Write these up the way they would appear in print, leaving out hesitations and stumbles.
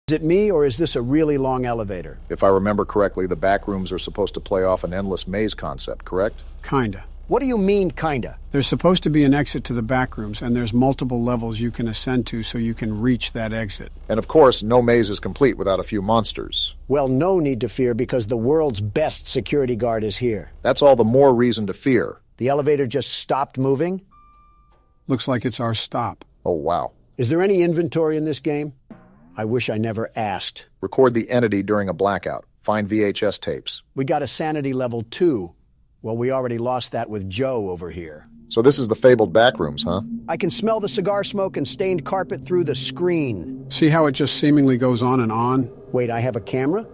Is it me, or is this a really long elevator? If I remember correctly, the backrooms are supposed to play off an endless maze concept, correct? Kinda. What do you mean, kinda? There's supposed to be an exit to the backrooms, and there's multiple levels you can ascend to so you can reach that exit. And of course, no maze is complete without a few monsters. Well, no need to fear because the world's best security guard is here. That's all the more reason to fear. The elevator just stopped moving? Looks like it's our stop. Oh, wow. Is there any inventory in this game? I wish I never asked. Record the entity during a blackout. Find VHS tapes. We got a sanity level 2. Well, we already lost that with Joe over here. So this is the fabled backrooms, huh? I can smell the cigar smoke and stained carpet through the screen. See how it just seemingly goes on and on? Wait, I have a camera?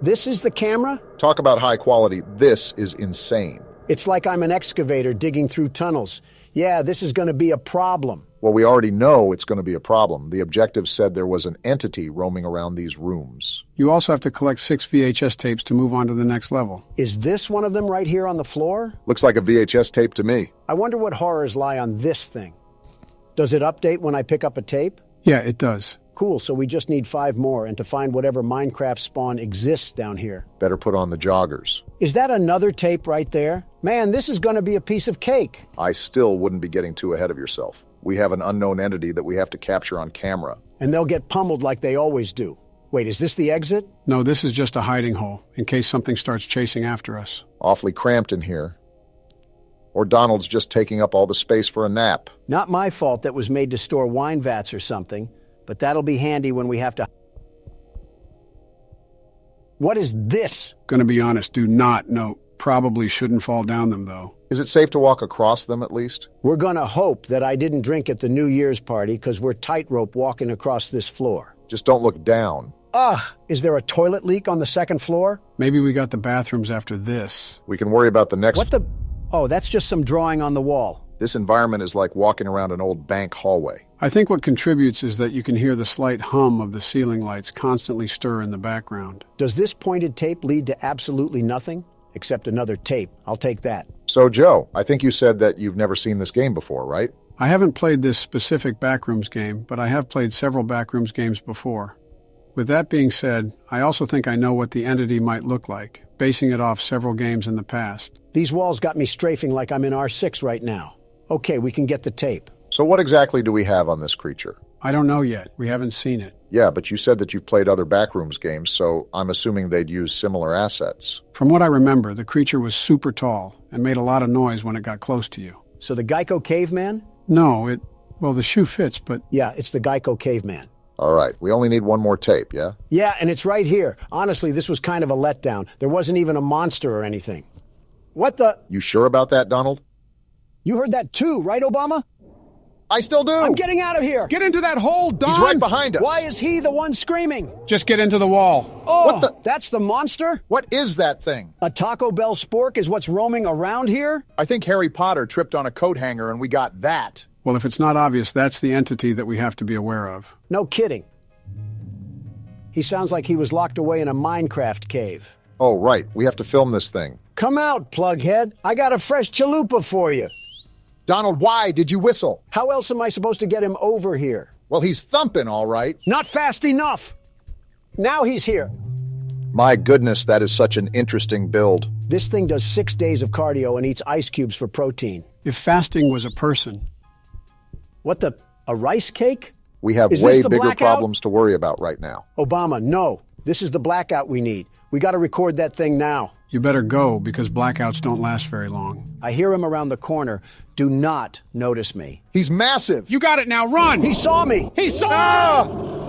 This is the camera? Talk about high quality. This is insane. It's like I'm an excavator digging through tunnels. Yeah, this is going to be a problem. Well, we already know it's going to be a problem. The objective said there was an entity roaming around these rooms. You also have to collect 6 VHS tapes to move on to the next level. Is this one of them right here on the floor? Looks like a VHS tape to me. I wonder what horrors lie on this thing. Does it update when I pick up a tape? Yeah, it does. Cool, so we just need 5 more and to find whatever Minecraft spawn exists down here. Better put on the joggers. Is that another tape right there? Man, this is going to be a piece of cake. I still wouldn't be getting too ahead of yourself. We have an unknown entity that we have to capture on camera. And they'll get pummeled like they always do. Wait, is this the exit? No, this is just a hiding hole, in case something starts chasing after us. Awfully cramped in here. Or Donald's just taking up all the space for a nap. Not my fault that was made to store wine vats or something, but that'll be handy when we have to... What is this? Gonna be honest, do not know. Probably shouldn't fall down them, though. Is it safe to walk across them, at least? We're gonna hope that I didn't drink at the New Year's party because we're tightrope walking across this floor. Just don't look down. Ugh! Is there a toilet leak on the second floor? Maybe we got the bathrooms after this. We can worry about the next... What the... Oh, that's just some drawing on the wall. This environment is like walking around an old bank hallway. I think what contributes is that you can hear the slight hum of the ceiling lights constantly stir in the background. Does this pointed tape lead to absolutely nothing? Except another tape. I'll take that. So, Joe, I think you said that you've never seen this game before, right? I haven't played this specific Backrooms game, but I have played several Backrooms games before. With that being said, I also think I know what the entity might look like, basing it off several games in the past. These walls got me strafing like I'm in R6 right now. Okay, we can get the tape. So what exactly do we have on this creature? I don't know yet. We haven't seen it. Yeah, but you said that you've played other Backrooms games, so I'm assuming they'd use similar assets. From what I remember, the creature was super tall and made a lot of noise when it got close to you. So the Geico Caveman? No, well, the shoe fits, but... Yeah, it's the Geico Caveman. All right, we only need one more tape, yeah? Yeah, and it's right here. Honestly, this was kind of a letdown. There wasn't even a monster or anything. What the... You sure about that, Donald? You heard that too, right, Obama? I still do! I'm getting out of here! Get into that hole, Don! He's right behind us! Why is he the one screaming? Just get into the wall. Oh, What the- that's the monster? What is that thing? A Taco Bell spork is what's roaming around here? I think Harry Potter tripped on a coat hanger and we got that. Well, if it's not obvious, that's the entity that we have to be aware of. No kidding. He sounds like he was locked away in a Minecraft cave. Oh, right, we have to film this thing. Come out, plughead. I got a fresh chalupa for you. Donald, why did you whistle? How else am I supposed to get him over here? Well, he's thumping, all right. Not fast enough. Now he's here. My goodness, that is such an interesting build. This thing does 6 days of cardio and eats ice cubes for protein. If fasting was a person... What the... a rice cake? We have Is way this the bigger blackout? problems to worry about right now. Obama, no. This is the blackout we need. We got to record that thing now. You better go, because blackouts don't last very long. I hear him around the corner. Do not notice me. He's massive. You got it now, run! He saw me! He saw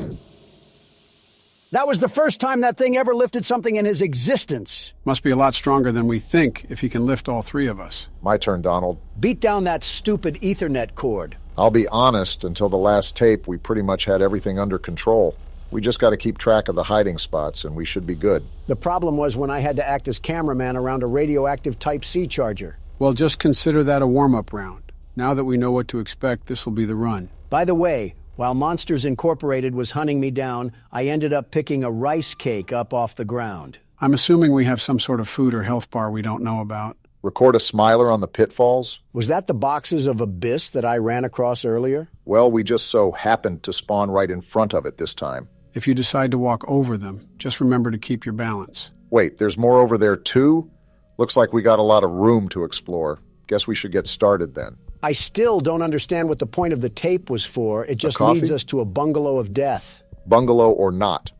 That was the first time that thing ever lifted something in his existence. Must be a lot stronger than we think if he can lift all 3 of us. My turn, Donald. Beat down that stupid Ethernet cord. I'll be honest, until the last tape, we pretty much had everything under control. We just got to keep track of the hiding spots, and we should be good. The problem was when I had to act as cameraman around a radioactive Type-C charger. Well, just consider that a warm-up round. Now that we know what to expect, this will be the run. By the way, while Monsters Incorporated was hunting me down, I ended up picking a rice cake up off the ground. I'm assuming we have some sort of food or health bar we don't know about. Record a smiler on the pitfalls? Was that the boxes of abyss that I ran across earlier? Well, we just so happened to spawn right in front of it this time. If you decide to walk over them, just remember to keep your balance. Wait, there's more over there too? Looks like we got a lot of room to explore. Guess we should get started then. I still don't understand what the point of the tape was for. It just leads us to a bungalow of death. Bungalow or not.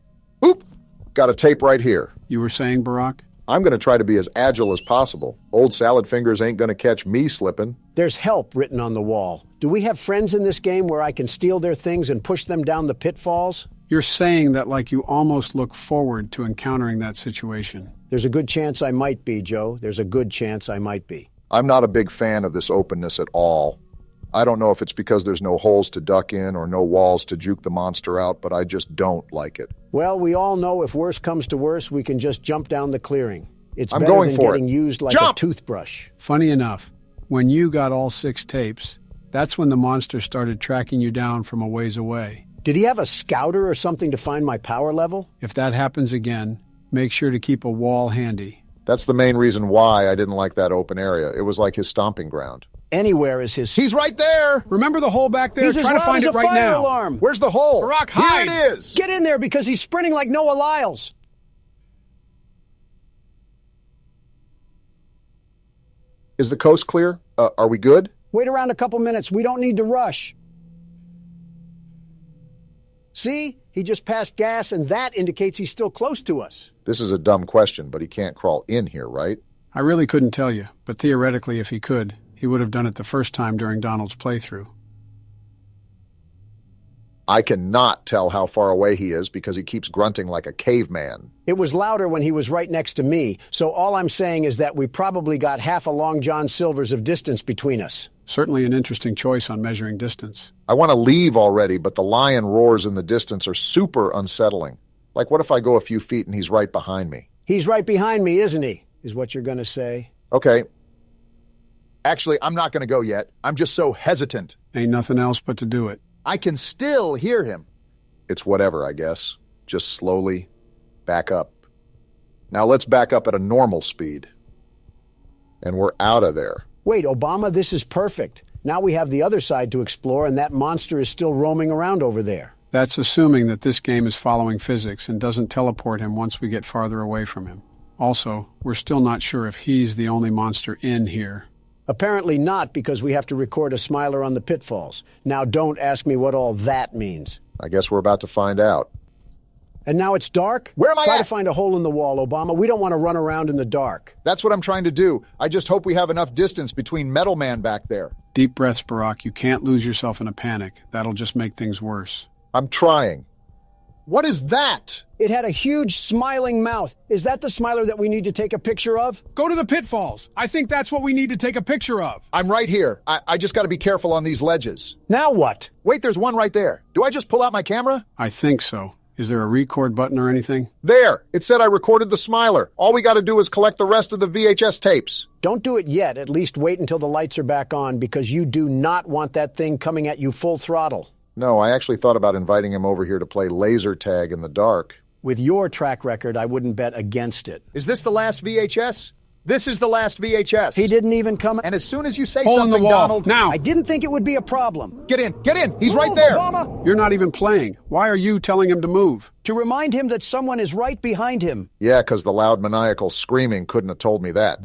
Oop! Got a tape right here. You were saying, Barack? I'm going to try to be as agile as possible. Old salad fingers ain't going to catch me slipping. There's help written on the wall. Do we have friends in this game where I can steal their things and push them down the pitfalls? You're saying that like you almost look forward to encountering that situation. There's a good chance I might be, Joe. There's a good chance I might be. I'm not a big fan of this openness at all. I don't know if it's because there's no holes to duck in or no walls to juke the monster out, but I just don't like it. Well, we all know if worse comes to worse, we can just jump down the clearing. It's I'm better going than for getting it. used like Jump! a toothbrush. Funny enough, when you got all 6 tapes, that's when the monster started tracking you down from a ways away. Did he have a scouter or something to find my power level? If that happens again, make sure to keep a wall handy. That's the main reason why I didn't like that open area. It was like his stomping ground. Anywhere is his... He's right there! Remember the hole back there? He's as Try to loud find as it a right fire now. alarm. Where's the hole? Barack, hide! Here it is! Get in there because he's sprinting like Noah Lyles. Is the coast clear? Are we good? Wait around a couple minutes. We don't need to rush. See? He just passed gas, and that indicates he's still close to us. This is a dumb question, but he can't crawl in here, right? I really couldn't tell you, but theoretically, if he could, he would have done it the first time during Donald's playthrough. I cannot tell how far away he is because he keeps grunting like a caveman. It was louder when he was right next to me, so all I'm saying is that we probably got half a Long John Silver's of distance between us. Certainly an interesting choice on measuring distance. I want to leave already, but the lion roars in the distance are super unsettling. Like, what if I go a few feet and he's right behind me? He's right behind me, isn't he? Is what you're going to say. Okay. Actually, I'm not going to go yet. I'm just so hesitant. Ain't nothing else but to do it. I can still hear him. It's whatever, I guess. Just slowly back up. Now let's back up at a normal speed. And we're out of there. Wait, Obama, this is perfect. Now we have the other side to explore, and that monster is still roaming around over there. That's assuming that this game is following physics and doesn't teleport him once we get farther away from him. Also, we're still not sure if he's the only monster in here. Apparently not, because we have to record a smiler on the pitfalls. Now don't ask me what all that means. I guess we're about to find out. And now it's dark? Where am I Try at? to find a hole in the wall, Obama. We don't want to run around in the dark. That's what I'm trying to do. I just hope we have enough distance between Metal Man back there. Deep breaths, Barack. You can't lose yourself in a panic. That'll just make things worse. I'm trying. What is that? It had a huge smiling mouth. Is that the smiler that we need to take a picture of? Go to the pitfalls. I think that's what we need to take a picture of. I'm right here. I just got to be careful on these ledges. Now what? Wait, there's one right there. Do I just pull out my camera? I think so. Is there a record button or anything? There! It said I recorded the smiler. All we got to do is collect the rest of the VHS tapes. Don't do it yet. At least wait until the lights are back on, because you do not want that thing coming at you full throttle. No, I actually thought about inviting him over here to play laser tag in the dark. With your track record, I wouldn't bet against it. Is this the last VHS? This is the last VHS. He didn't even come. And as soon as you say Hole in something, the wall. Donald... Now! I didn't think it would be a problem. Get in! Get in! He's right Move, there! Obama! You're not even playing. Why are you telling him to move? To remind him that someone is right behind him. Yeah, because the loud maniacal screaming couldn't have told me that.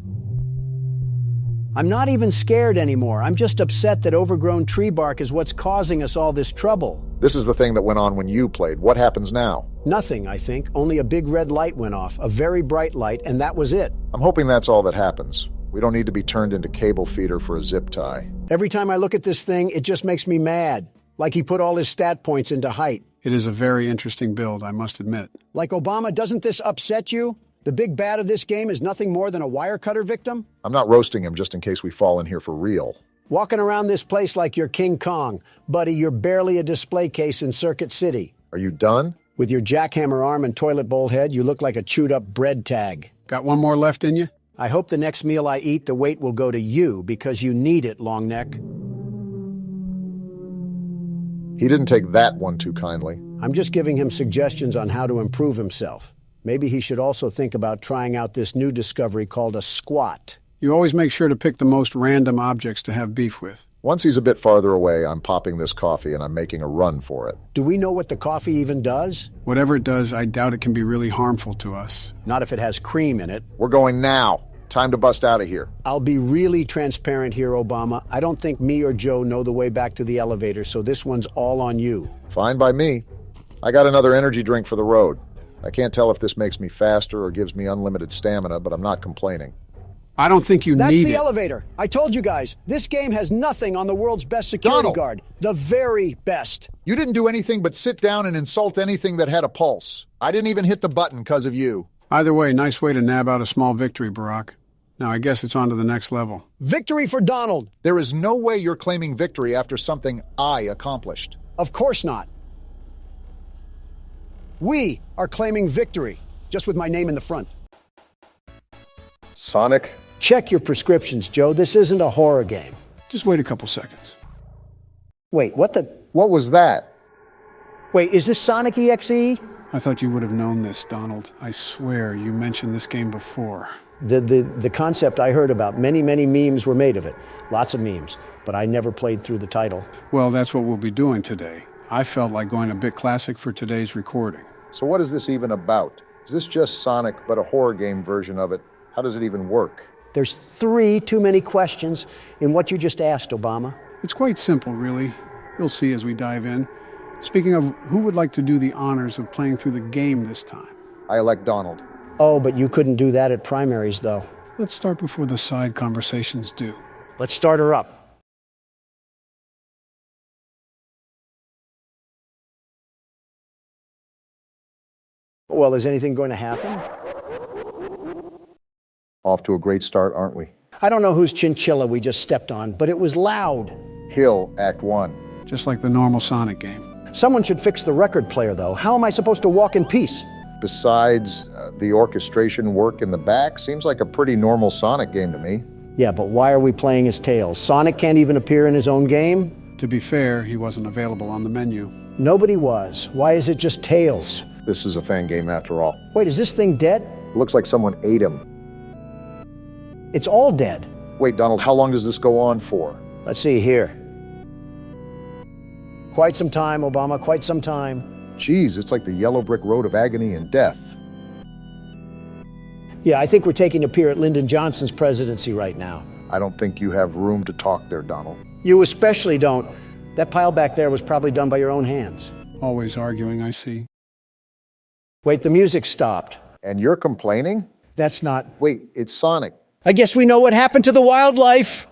I'm not even scared anymore. I'm just upset that overgrown tree bark is what's causing us all this trouble. This is the thing that went on when you played. What happens now? Nothing, I think. Only a big red light went off, a very bright light, and that was it. I'm hoping that's all that happens. We don't need to be turned into cable feeder for a zip tie. Every time I look at this thing, it just makes me mad. Like he put all his stat points into height. It is a very interesting build, I must admit. Like Obama, doesn't this upset you? The big bad of this game is nothing more than a wire cutter victim? I'm not roasting him just in case we fall in here for real. Walking around this place like you're King Kong. Buddy, you're barely a display case in Circuit City. Are you done? With your jackhammer arm and toilet bowl head, you look like a chewed-up bread tag. Got one more left in you? I hope the next meal I eat, the weight will go to you, because you need it, long neck. He didn't take that one too kindly. I'm just giving him suggestions on how to improve himself. Maybe he should also think about trying out this new discovery called a squat. You always make sure to pick the most random objects to have beef with. Once he's a bit farther away, I'm popping this coffee and I'm making a run for it. Do we know what the coffee even does? Whatever it does, I doubt it can be really harmful to us. Not if it has cream in it. We're going now. Time to bust out of here. I'll be really transparent here, Obama. I don't think me or Joe know the way back to the elevator, so this one's all on you. Fine by me. I got another energy drink for the road. I can't tell if this makes me faster or gives me unlimited stamina, but I'm not complaining. I don't think you That's need the it. elevator. I told you guys, this game has nothing on the world's best security Donald! guard. The very best. You didn't do anything but sit down and insult anything that had a pulse. I didn't even hit the button because of you. Either way, nice way to nab out a small victory, Barack. Now I guess it's on to the next level. Victory for Donald. There is no way you're claiming victory after something I accomplished. Of course not. We are claiming victory, just with my name in the front. Sonic? Check your prescriptions, Joe. This isn't a horror game. Just wait a couple seconds. Wait, what the? What was that? Wait, is this Sonic EXE? I thought you would have known this, Donald. I swear you mentioned this game before. The concept I heard about, many memes were made of it. Lots of memes, but I never played through the title. Well, that's what we'll be doing today. I felt like going a bit classic for today's recording. So what is this even about? Is this just Sonic, but a horror game version of it? How does it even work? There's 3 too many questions in what you just asked, Obama. It's quite simple, really. You'll see as we dive in. Speaking of, who would like to do the honors of playing through the game this time? I elect Donald. Oh, but you couldn't do that at primaries, though. Let's start before the side conversations do. Let's start her up. Well, is anything going to happen? Off to a great start, aren't we? I don't know whose chinchilla we just stepped on, but it was loud. Hill, Act 1. Just like the normal Sonic game. Someone should fix the record player, though. How am I supposed to walk in peace? Besides the orchestration work in the back, seems like a pretty normal Sonic game to me. Yeah, but why are we playing as Tails? Sonic can't even appear in his own game? To be fair, he wasn't available on the menu. Nobody was. Why is it just Tails? This is a fan game after all. Wait, is this thing dead? It looks like someone ate him. It's all dead. Wait, Donald, how long does this go on for? Let's see here. Quite some time, Obama, quite some time. Geez, it's like the yellow brick road of agony and death. Yeah, I think we're taking a peer at Lyndon Johnson's presidency right now. I don't think you have room to talk there, Donald. You especially don't. That pile back there was probably done by your own hands. Always arguing, I see. Wait, the music stopped. And you're complaining? That's not... Wait, it's Sonic. I guess we know what happened to the wildlife.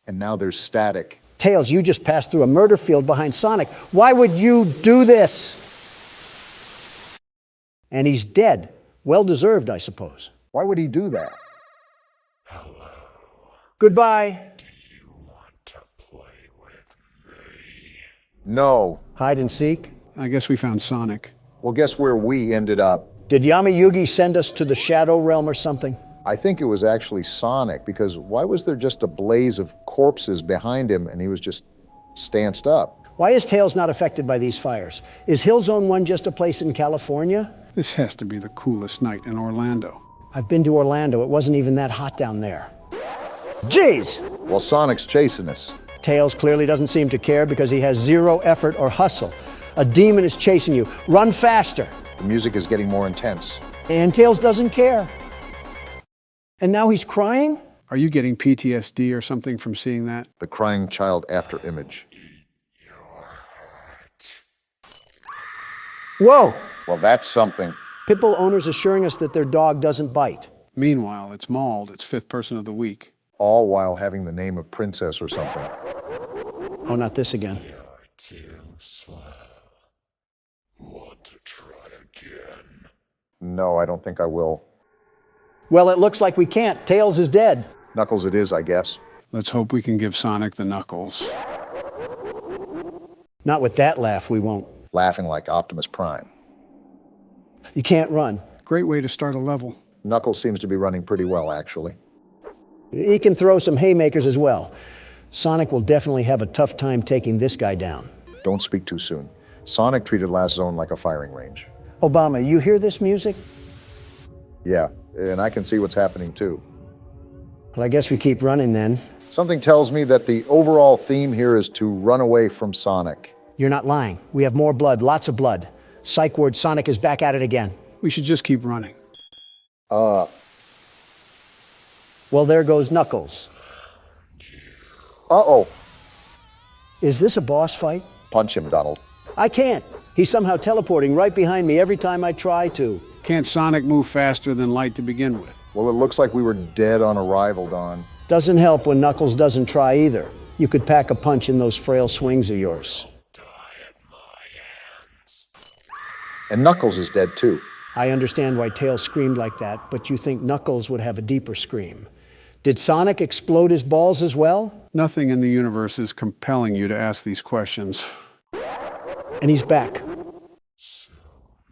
And now there's static. Tails, you just passed through a murder field behind Sonic. Why would you do this? And he's dead. Well deserved, I suppose. Why would he do that? Goodbye. You want to play with me? No. Hide and seek. I guess we found Sonic. Well, guess where we ended up? Did Yami Yugi send us to the Shadow Realm or something? I think it was actually Sonic, because why was there just a blaze of corpses behind him and he was just stanced up? Why is Tails not affected by these fires? Is Hillzone 1 just a place in California? This has to be the coolest night in Orlando. I've been to Orlando. It wasn't even that hot down there. Jeez! Well, Sonic's chasing us. Tails clearly doesn't seem to care because he has zero effort or hustle. A demon is chasing you. Run faster. The music is getting more intense. And Tails doesn't care. And now he's crying? Are you getting PTSD or something from seeing that? The crying child after image. Whoa! Well, that's something. Pitbull owners assuring us that their dog doesn't bite. Meanwhile, it's Mauled, its fifth person of the week. All while having the name of Princess or something. Oh, not this again. You're too slow. Want to try again? No, I don't think I will. Well, it looks like we can't. Tails is dead. Knuckles it is, I guess. Let's hope we can give Sonic the knuckles. Not with that laugh, we won't. Laughing like Optimus Prime. You can't run. Great way to start a level. Knuckles seems to be running pretty well, actually. He can throw some haymakers as well. Sonic will definitely have a tough time taking this guy down. Don't speak too soon. Sonic treated Last Zone like a firing range. Obama, you hear this music? Yeah, and I can see what's happening too. Well, I guess we keep running then. Something tells me that the overall theme here is to run away from Sonic. You're not lying. We have more blood, lots of blood. Psych ward, Sonic is back at it again. We should just keep running. Well, there goes Knuckles. Uh-oh. Is this a boss fight? Punch him, Donald. I can't. He's somehow teleporting right behind me every time I try to. Can't Sonic move faster than light to begin with? Well, it looks like we were dead on arrival, Don. Doesn't help when Knuckles doesn't try either. You could pack a punch in those frail swings of yours. Die at my hands. And Knuckles is dead, too. I understand why Tails screamed like that, but you think Knuckles would have a deeper scream. Did Sonic explode his balls as well? Nothing in the universe is compelling you to ask these questions. And he's back. So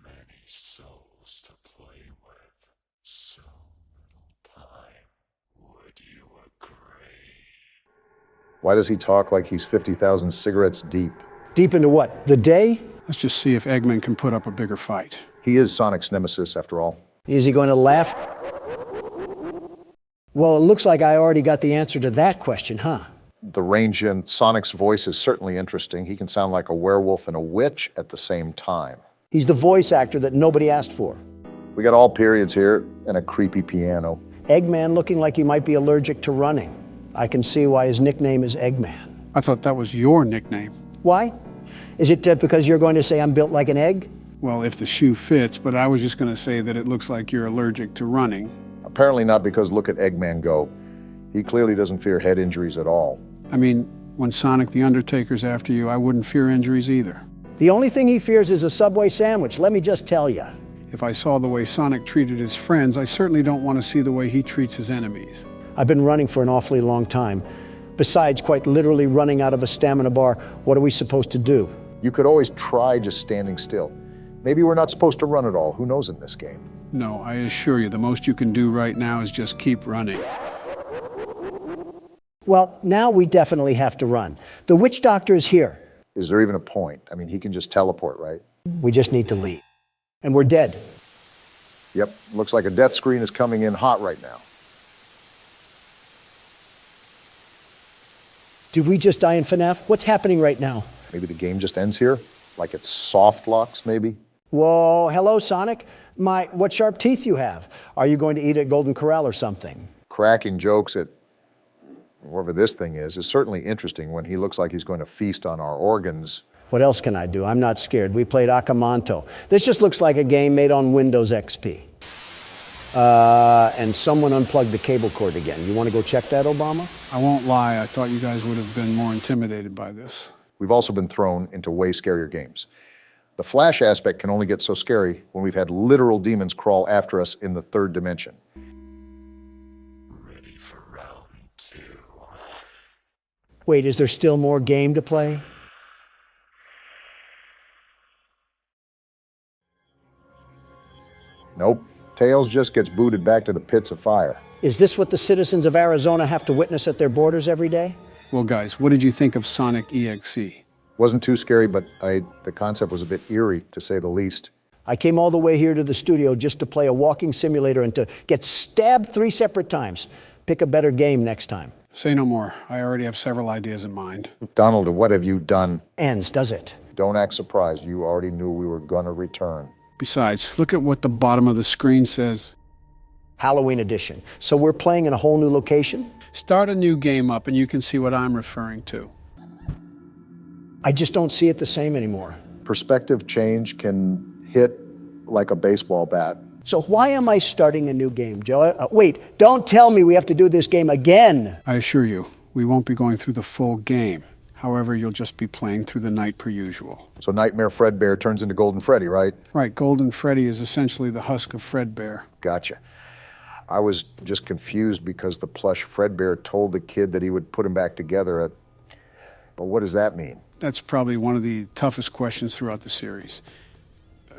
many souls to play with. So little time. Would you agree? Why does he talk like he's 50,000 cigarettes deep? Deep into what? The day? Let's just see if Eggman can put up a bigger fight. He is Sonic's nemesis, after all. Is he going to laugh? Well, it looks like I already got the answer to that question, huh? The range in Sonic's voice is certainly interesting. He can sound like a werewolf and a witch at the same time. He's the voice actor that nobody asked for. We got all periods here and a creepy piano. Eggman looking like he might be allergic to running. I can see why his nickname is Eggman. I thought that was your nickname. Why? Is it because you're going to say I'm built like an egg? Well, if the shoe fits, but I was just going to say that it looks like you're allergic to running. Apparently not, because look at Eggman go. He clearly doesn't fear head injuries at all. I mean, when Sonic the Undertaker's after you, I wouldn't fear injuries either. The only thing he fears is a Subway sandwich, let me just tell you. If I saw the way Sonic treated his friends, I certainly don't want to see the way he treats his enemies. I've been running for an awfully long time. Besides quite literally running out of a stamina bar, what are we supposed to do? You could always try just standing still. Maybe we're not supposed to run at all. Who knows in this game? No, I assure you, the most you can do right now is just keep running. Well, now we definitely have to run. The witch doctor is here. Is there even a point? I mean, he can just teleport, right? We just need to leave. And we're dead. Yep, looks like a death screen is coming in hot right now. Did we just die in FNAF? What's happening right now? Maybe the game just ends here? Like it's soft locks, maybe? Whoa, hello, Sonic. What sharp teeth you have. Are you going to eat at Golden Corral or something? Cracking jokes at whatever this thing is certainly interesting when he looks like he's going to feast on our organs. What else can I do? I'm not scared. We played Akamanto. This just looks like a game made on Windows XP. And someone unplugged the cable cord again. You want to go check that, Obama? I won't lie, I thought you guys would have been more intimidated by this. We've also been thrown into way scarier games. The Flash aspect can only get so scary when we've had literal demons crawl after us in the third dimension. Ready for round 2. Wait, is there still more game to play? Nope. Tails just gets booted back to the pits of fire. Is this what the citizens of Arizona have to witness at their borders every day? Well, guys, what did you think of Sonic EXE? Wasn't too scary, but the concept was a bit eerie, to say the least. I came all the way here to the studio just to play a walking simulator and to get stabbed 3 separate times. Pick a better game next time. Say no more. I already have several ideas in mind. Donald, what have you done? Ends, does it? Don't act surprised. You already knew we were gonna return. Besides, look at what the bottom of the screen says. Halloween edition. So we're playing in a whole new location? Start a new game up and you can see what I'm referring to. I just don't see it the same anymore. Perspective change can hit like a baseball bat. So why am I starting a new game, Joe? Wait, don't tell me we have to do this game again. I assure you, we won't be going through the full game. However, you'll just be playing through the night per usual. So Nightmare Fredbear turns into Golden Freddy, right? Right, Golden Freddy is essentially the husk of Fredbear. Gotcha. I was just confused because the plush Fredbear told the kid that he would put him back together. But what does that mean? That's probably one of the toughest questions throughout the series.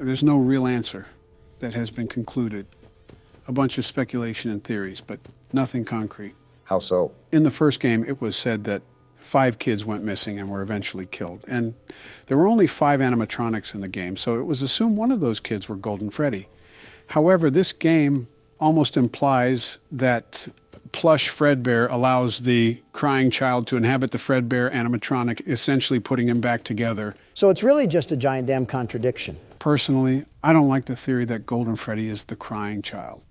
There's no real answer that has been concluded. A bunch of speculation and theories, but nothing concrete. How so? In the first game, it was said that 5 kids went missing and were eventually killed. And there were only 5 animatronics in the game, so it was assumed one of those kids were Golden Freddy. However, this game almost implies that plush Fredbear allows the crying child to inhabit the Fredbear animatronic, essentially putting him back together. So it's really just a giant damn contradiction. Personally, I don't like the theory that Golden Freddy is the crying child.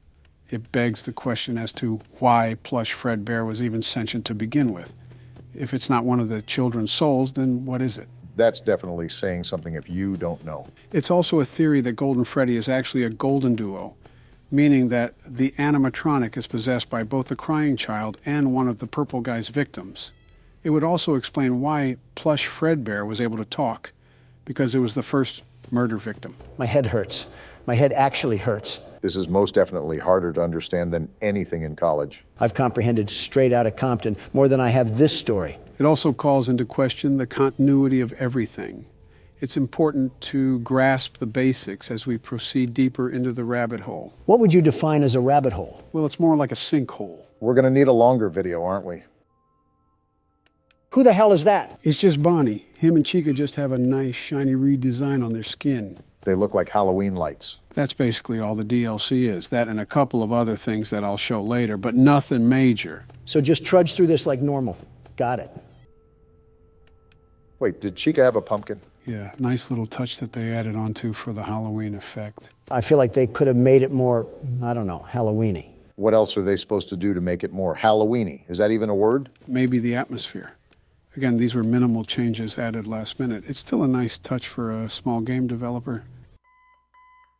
It begs the question as to why plush Fredbear was even sentient to begin with. If it's not one of the children's souls, then what is it? That's definitely saying something if you don't know. It's also a theory that Golden Freddy is actually a golden duo, meaning that the animatronic is possessed by both the crying child and one of the purple guy's victims. It would also explain why plush Fredbear was able to talk, because it was the first murder victim. My head hurts. My head actually hurts. This is most definitely harder to understand than anything in college. I've comprehended straight out of Compton more than I have this story. It also calls into question the continuity of everything. It's important to grasp the basics as we proceed deeper into the rabbit hole. What would you define as a rabbit hole? Well, it's more like a sinkhole. We're going to need a longer video, aren't we? Who the hell is that? It's just Bonnie. Him and Chica just have a nice shiny redesign on their skin. They look like Halloween lights. That's basically all the DLC is. That and a couple of other things that I'll show later, but nothing major. So just trudge through this like normal. Got it. Wait, did Chica have a pumpkin? Yeah, nice little touch that they added onto for the Halloween effect. I feel like they could have made it more, I don't know, Halloween-y. What else are they supposed to do to make it more Halloween-y? Is that even a word? Maybe the atmosphere. Again, these were minimal changes added last minute. It's still a nice touch for a small game developer.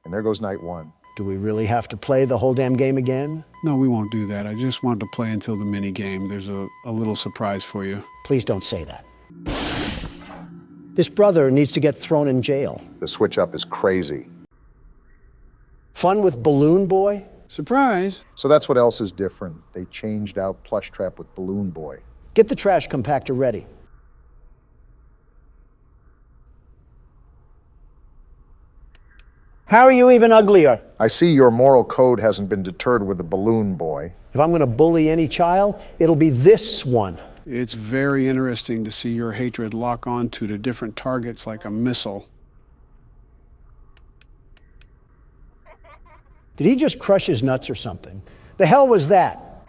And there goes night one. Do we really have to play the whole damn game again? No, we won't do that. I just wanted to play until the mini game. There's a little surprise for you. Please don't say that. This brother needs to get thrown in jail. The switch up is crazy. Fun with Balloon Boy? Surprise! So that's what else is different. They changed out Plush Trap with Balloon Boy. Get the trash compactor ready. How are you even uglier? I see your moral code hasn't been deterred with the Balloon Boy. If I'm going to bully any child, it'll be this one. It's very interesting to see your hatred lock onto to different targets like a missile. Did he just crush his nuts or something? The hell was that?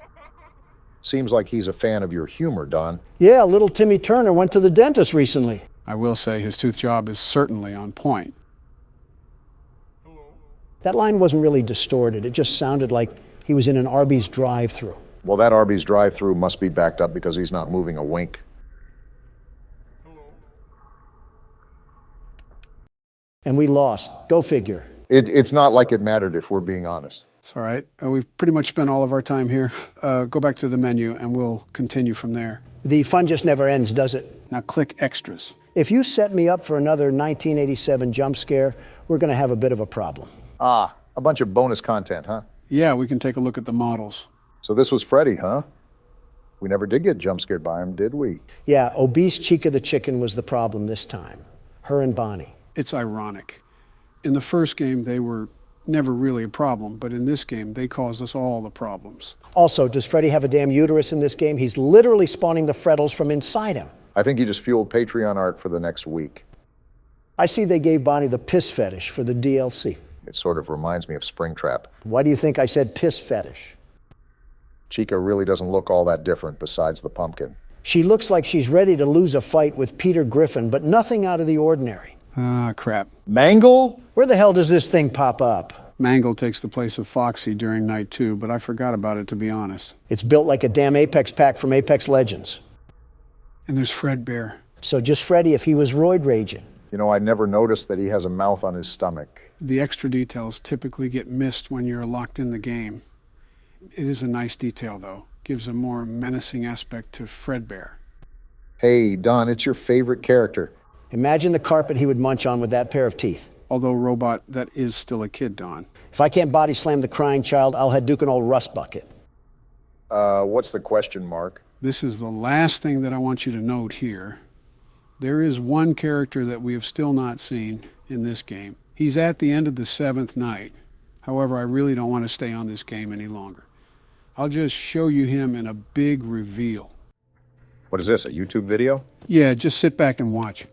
Seems like he's a fan of your humor, Don. Yeah, little Timmy Turner went to the dentist recently. I will say his tooth job is certainly on point. That line wasn't really distorted. It just sounded like he was in an Arby's drive-thru. Well, that Arby's drive-thru must be backed up because he's not moving a wink. And we lost. Go figure. It's not like it mattered, if we're being honest. It's all right. We've pretty much spent all of our time here. Go back to the menu and we'll continue from there. The fun just never ends, does it? Now click extras. If you set me up for another 1987 jump scare, we're going to have a bit of a problem. Ah, a bunch of bonus content, huh? Yeah, we can take a look at the models. So this was Freddy, huh? We never did get jump scared by him, did we? Yeah, obese Chica the chicken was the problem this time. Her and Bonnie. It's ironic. In the first game, they were never really a problem, but in this game, they caused us all the problems. Also, does Freddy have a damn uterus in this game? He's literally spawning the frettles from inside him. I think he just fueled Patreon art for the next week. I see they gave Bonnie the piss fetish for the DLC. It sort of reminds me of Springtrap. Why do you think I said piss fetish? Chica really doesn't look all that different besides the pumpkin. She looks like she's ready to lose a fight with Peter Griffin, but nothing out of the ordinary. Ah, crap. Mangle? Where the hell does this thing pop up? Mangle takes the place of Foxy during night 2, but I forgot about it, to be honest. It's built like a damn Apex pack from Apex Legends. And there's Fredbear. So just Freddy if he was roid raging. You know, I never noticed that he has a mouth on his stomach. The extra details typically get missed when you're locked in the game. It is a nice detail, though. Gives a more menacing aspect to Fredbear. Hey, Don, it's your favorite character. Imagine the carpet he would munch on with that pair of teeth. Although, Robot, that is still a kid, Don. If I can't body slam the crying child, I'll Hadouken an old rust bucket. What's the question, Mark? This is the last thing that I want you to note here. There is one character that we have still not seen in this game. He's at the end of the 7th night. However, I really don't want to stay on this game any longer. I'll just show you him in a big reveal. What is this, a YouTube video? Yeah, just sit back and watch.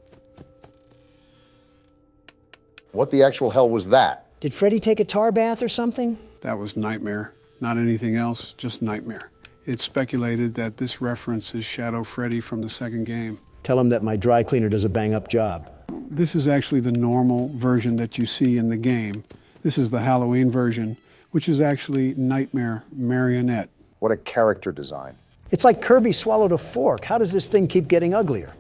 What the actual hell was that? Did Freddy take a tar bath or something? That was Nightmare. Not anything else, just Nightmare. It's speculated that this references Shadow Freddy from the second game. Tell him that my dry cleaner does a bang-up job. This is actually the normal version that you see in the game. This is the Halloween version, which is actually Nightmare Marionette. What a character design. It's like Kirby swallowed a fork. How does this thing keep getting uglier?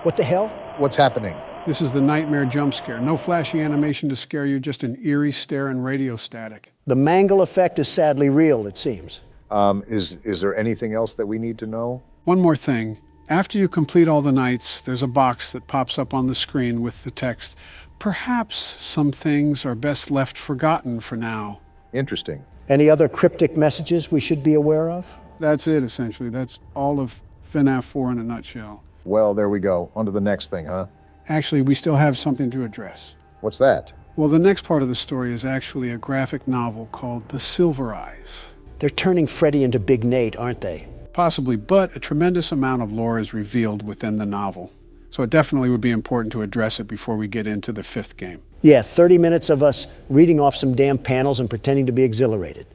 What the hell? What's happening? This is the Nightmare jump scare. No flashy animation to scare you, just an eerie stare and radio static. The mangle effect is sadly real, it seems. Is there anything else that we need to know? One more thing. After you complete all the nights, there's a box that pops up on the screen with the text, "Perhaps some things are best left forgotten for now." Interesting. Any other cryptic messages we should be aware of? That's it, essentially. That's all of FNAF 4 in a nutshell. Well, there we go. On to the next thing, huh? Actually, we still have something to address. What's that? Well, the next part of the story is actually a graphic novel called The Silver Eyes. They're turning Freddy into Big Nate, aren't they? Possibly, but a tremendous amount of lore is revealed within the novel. So it definitely would be important to address it before we get into the fifth game. Yeah, 30 minutes of us reading off some damn panels and pretending to be exhilarated.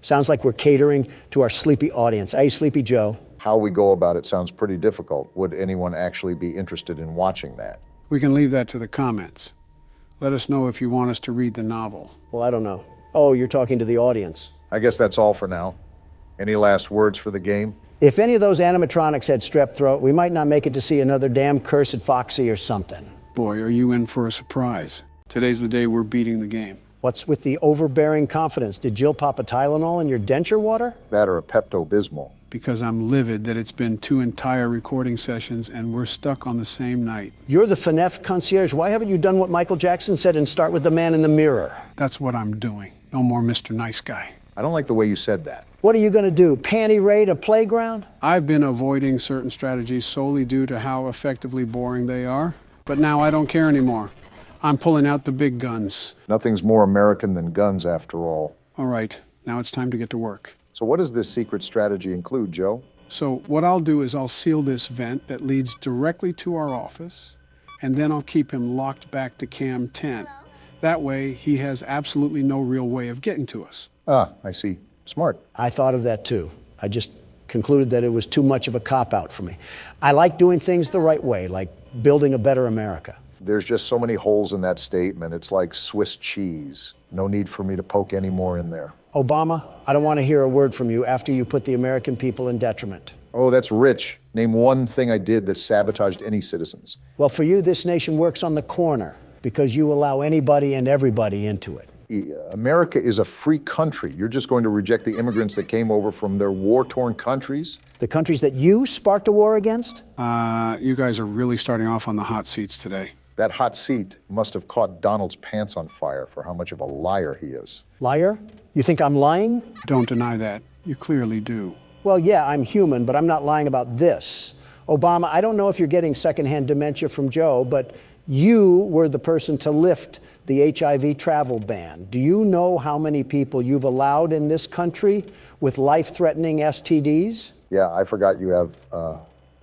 Sounds like we're catering to our sleepy audience. Hey, Sleepy Joe. How we go about it sounds pretty difficult. Would anyone actually be interested in watching that? We can leave that to the comments. Let us know if you want us to read the novel. Well, I don't know. Oh, you're talking to the audience. I guess that's all for now. Any last words for the game? If any of those animatronics had strep throat, we might not make it to see another damn cursed Foxy or something. Boy, are you in for a surprise. Today's the day we're beating the game. What's with the overbearing confidence? Did Jill pop a Tylenol in your denture water? That or a Pepto-Bismol? Because I'm livid that it's been 2 entire recording sessions and we're stuck on the same night. You're the FNAF concierge. Why haven't you done what Michael Jackson said and start with the man in the mirror? That's what I'm doing. No more Mr. Nice Guy. I don't like the way you said that. What are you going to do? Panty raid a playground? I've been avoiding certain strategies solely due to how effectively boring they are. But now I don't care anymore. I'm pulling out the big guns. Nothing's more American than guns, after all. All right, now it's time to get to work. So what does this secret strategy include, Joe? So what I'll do is I'll seal this vent that leads directly to our office, and then I'll keep him locked back to Cam 10. That way, he has absolutely no real way of getting to us. Ah, I see. Smart. I thought of that too. I just concluded that it was too much of a cop-out for me. I like doing things the right way, like building a better America. There's just so many holes in that statement. It's like Swiss cheese. No need for me to poke any more in there. Obama, I don't want to hear a word from you after you put the American people in detriment. Oh, that's rich. Name one thing I did that sabotaged any citizens. Well, for you, this nation works on the corner because you allow anybody and everybody into it. America is a free country. You're just going to reject the immigrants that came over from their war-torn countries? The countries that you sparked a war against? You guys are really starting off on the hot seats today. That hot seat must have caught Donald's pants on fire for how much of a liar he is. Liar? You think I'm lying? Don't deny that. You clearly do. Well, yeah, I'm human, but I'm not lying about this. Obama, I don't know if you're getting secondhand dementia from Joe, but you were the person to lift the HIV travel ban. Do you know how many people you've allowed in this country with life-threatening STDs? Yeah, I forgot you have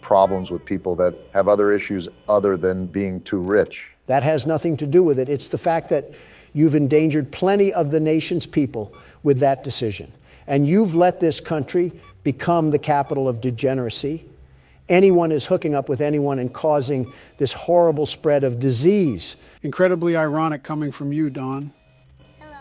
problems with people that have other issues other than being too rich. That has nothing to do with it. It's the fact that you've endangered plenty of the nation's people with that decision. And you've let this country become the capital of degeneracy. Anyone is hooking up with anyone and causing this horrible spread of disease. Incredibly ironic coming from you, Don. Hello.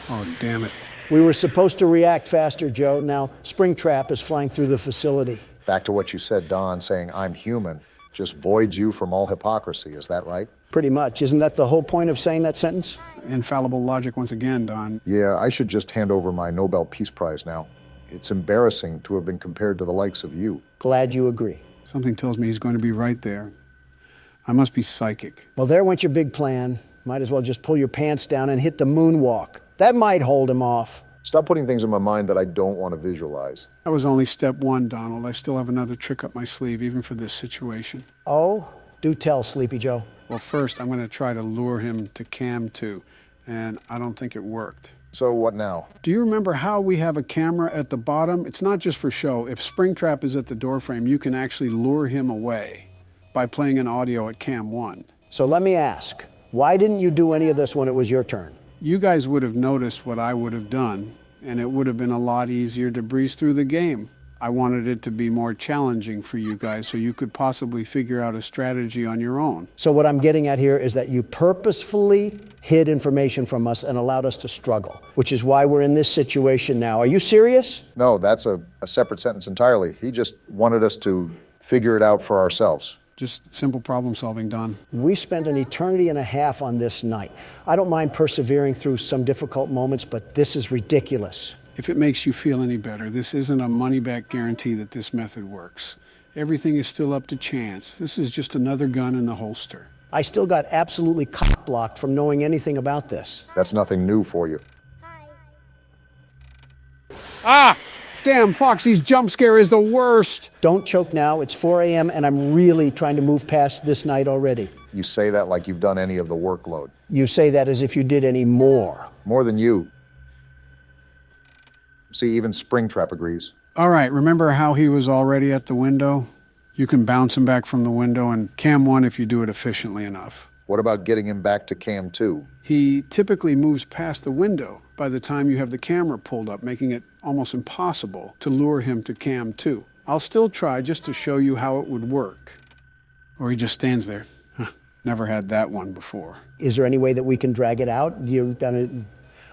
Oh, damn it. We were supposed to react faster, Joe. Now, Springtrap is flying through the facility. Back to what you said, Don, saying I'm human just voids you from all hypocrisy. Is that right? Pretty much. Isn't that the whole point of saying that sentence? Infallible logic once again, Don. Yeah, I should just hand over my Nobel Peace Prize now. It's embarrassing to have been compared to the likes of you. Glad you agree. Something tells me he's going to be right there. I must be psychic. Well, there went your big plan. Might as well just pull your pants down and hit the moonwalk. That might hold him off. Stop putting things in my mind that I don't want to visualize. That was only step one, Donald. I still have another trick up my sleeve, even for this situation. Oh, do tell, Sleepy Joe. Well, first, I'm going to try to lure him to Cam 2, and I don't think it worked. So what now? Do you remember how we have a camera at the bottom? It's not just for show. If Springtrap is at the doorframe, you can actually lure him away by playing an audio at Cam 1. So let me ask, why didn't you do any of this when it was your turn? You guys would have noticed what I would have done and it would have been a lot easier to breeze through the game. I wanted it to be more challenging for you guys so you could possibly figure out a strategy on your own. So what I'm getting at here is that you purposefully hid information from us and allowed us to struggle, which is why we're in this situation now. Are you serious? No, that's a separate sentence entirely. He just wanted us to figure it out for ourselves. Just simple problem solving, Don. We spent an eternity and a half on this night. I don't mind persevering through some difficult moments, but this is ridiculous. If it makes you feel any better, this isn't a money-back guarantee that this method works. Everything is still up to chance. This is just another gun in the holster. I still got absolutely cock-blocked from knowing anything about this. That's nothing new for you. Ah! Damn, Foxy's jump scare is the worst! Don't choke now. It's 4 a.m. and I'm really trying to move past this night already. You say that like you've done any of the workload. You say that as if you did any more. More than you. See, even Springtrap agrees. All right, remember how he was already at the window? You can bounce him back from the window and cam 1 if you do it efficiently enough. What about getting him back to cam 2? He typically moves past the window by the time you have the camera pulled up, making it almost impossible to lure him to cam 2. I'll still try just to show you how it would work. Or he just stands there. Huh, never had that one before. Is there any way that we can drag it out?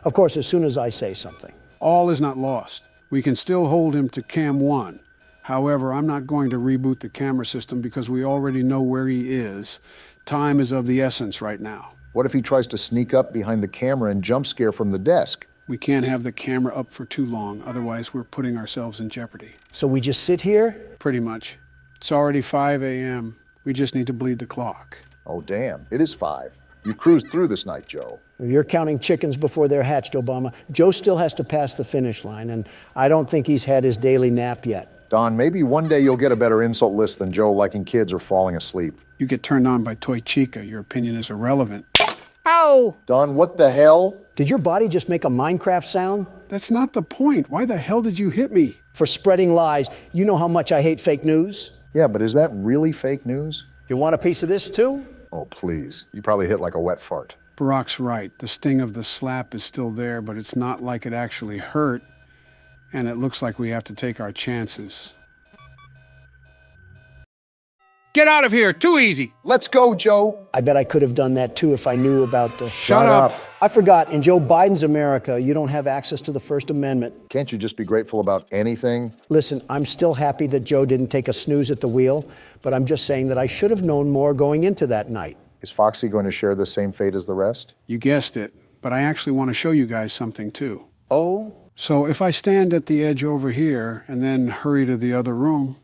Of course, as soon as I say something. All is not lost. We can still hold him to cam 1. However, I'm not going to reboot the camera system because we already know where he is. Time is of the essence right now. What if he tries to sneak up behind the camera and jump scare from the desk? We can't have the camera up for too long, otherwise we're putting ourselves in jeopardy. So we just sit here? Pretty much. It's already 5 a.m. We just need to bleed the clock. Oh, damn. It is 5. You cruised through this night, Joe. You're counting chickens before they're hatched, Obama. Joe still has to pass the finish line, and I don't think he's had his daily nap yet. Don, maybe one day you'll get a better insult list than Joe liking kids or falling asleep. You get turned on by Toy Chica. Your opinion is irrelevant. Ow! Don, what the hell? Did your body just make a Minecraft sound? That's not the point. Why the hell did you hit me? For spreading lies. You know how much I hate fake news. Yeah, but is that really fake news? You want a piece of this too? Oh, please. You probably hit like a wet fart. Barack's right. The sting of the slap is still there, but it's not like it actually hurt. And it looks like we have to take our chances. Get out of here! Too easy! Let's go, Joe. I bet I could have done that too if I knew about the... Shut up! I forgot, in Joe Biden's America, you don't have access to the First Amendment. Can't you just be grateful about anything? Listen, I'm still happy that Joe didn't take a snooze at the wheel, but I'm just saying that I should have known more going into that night. Is Foxy going to share the same fate as the rest? You guessed it, but I actually want to show you guys something too. Oh? So if I stand at the edge over here and then hurry to the other room,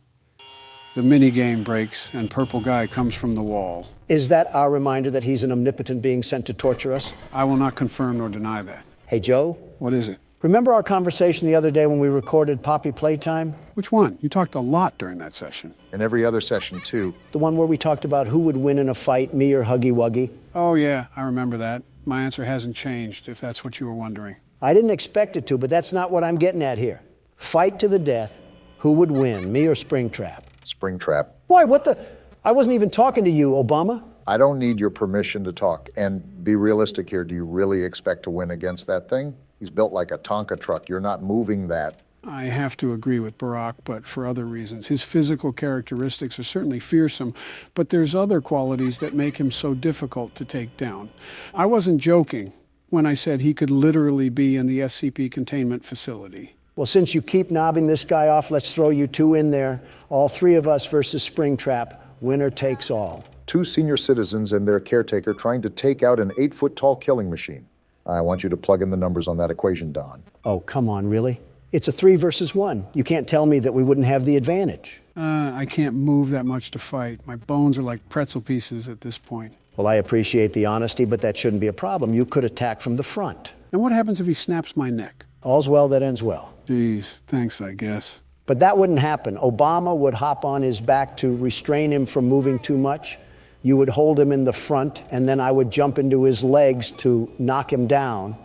the minigame breaks and Purple Guy comes from the wall. Is that our reminder that he's an omnipotent being sent to torture us? I will not confirm nor deny that. Hey, Joe? What is it? Remember our conversation the other day when we recorded Poppy Playtime? Which one? You talked a lot during that session. And every other session, too. The one where we talked about who would win in a fight, me or Huggy Wuggy? Oh, yeah, I remember that. My answer hasn't changed, if that's what you were wondering. I didn't expect it to, but that's not what I'm getting at here. Fight to the death. Who would win, me or Springtrap? Springtrap. Why, what the? I wasn't even talking to you, Obama. I don't need your permission to talk. And be realistic here. Do you really expect to win against that thing? He's built like a Tonka truck. You're not moving that. I have to agree with Barack, but for other reasons. His physical characteristics are certainly fearsome, but there's other qualities that make him so difficult to take down. I wasn't joking when I said he could literally be in the SCP containment facility. Well, since you keep knobbing this guy off, let's throw you two in there. All three of us versus Springtrap. Winner takes all. 2 senior citizens and their caretaker trying to take out an 8-foot-tall killing machine. I want you to plug in the numbers on that equation, Don. Oh, come on, really? It's a 3 versus 1. You can't tell me that we wouldn't have the advantage. I can't move that much to fight. My bones are like pretzel pieces at this point. Well, I appreciate the honesty, but that shouldn't be a problem. You could attack from the front. And what happens if he snaps my neck? All's well that ends well. Geez, thanks, I guess. But that wouldn't happen. Obama would hop on his back to restrain him from moving too much. You would hold him in the front, and then I would jump into his legs to knock him down.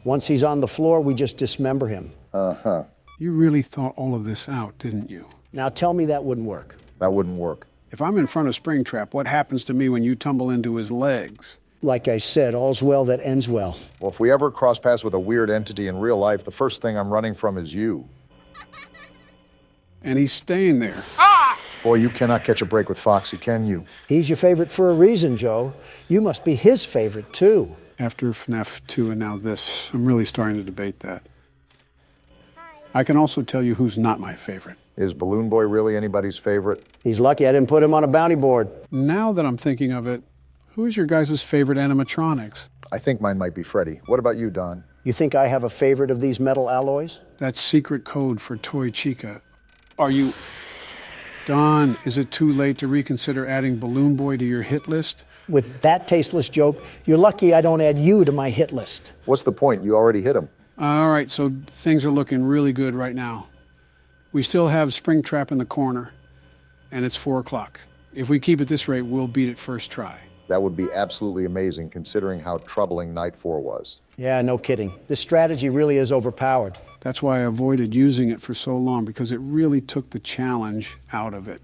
Once he's on the floor, we just dismember him. Uh-huh. You really thought all of this out, didn't you? Now tell me that wouldn't work. That wouldn't work. If I'm in front of Springtrap, what happens to me when you tumble into his legs? Like I said, all's well that ends well. Well, if we ever cross paths with a weird entity in real life, the first thing I'm running from is you. And he's staying there. Boy, you cannot catch a break with Foxy, can you? He's your favorite for a reason, Joe. You must be his favorite, too. After FNAF 2 and now this, I'm really starting to debate that. I can also tell you who's not my favorite. Is Balloon Boy really anybody's favorite? He's lucky I didn't put him on a bounty board. Now that I'm thinking of it, who's your guys' favorite animatronics? I think mine might be Freddy. What about you, Don? You think I have a favorite of these metal alloys? That's secret code for Toy Chica. Are you... Don, is it too late to reconsider adding Balloon Boy to your hit list? With that tasteless joke, you're lucky I don't add you to my hit list. What's the point? You already hit him. All right, so things are looking really good right now. We still have Springtrap in the corner, and it's 4 o'clock. If we keep at this rate, we'll beat it first try. That would be absolutely amazing, considering how troubling Night 4 was. Yeah, no kidding. This strategy really is overpowered. That's why I avoided using it for so long, because it really took the challenge out of it.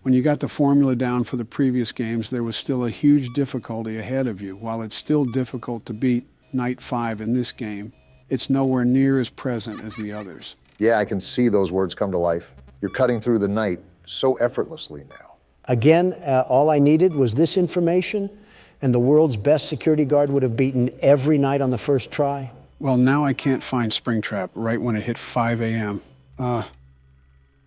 When you got the formula down for the previous games, there was still a huge difficulty ahead of you. While it's still difficult to beat Night 5 in this game, it's nowhere near as present as the others. Yeah, I can see those words come to life. You're cutting through the night so effortlessly now. Again, all I needed was this information, and the world's best security guard would have beaten every night on the first try. Well, now I can't find Springtrap right when it hit 5 a.m.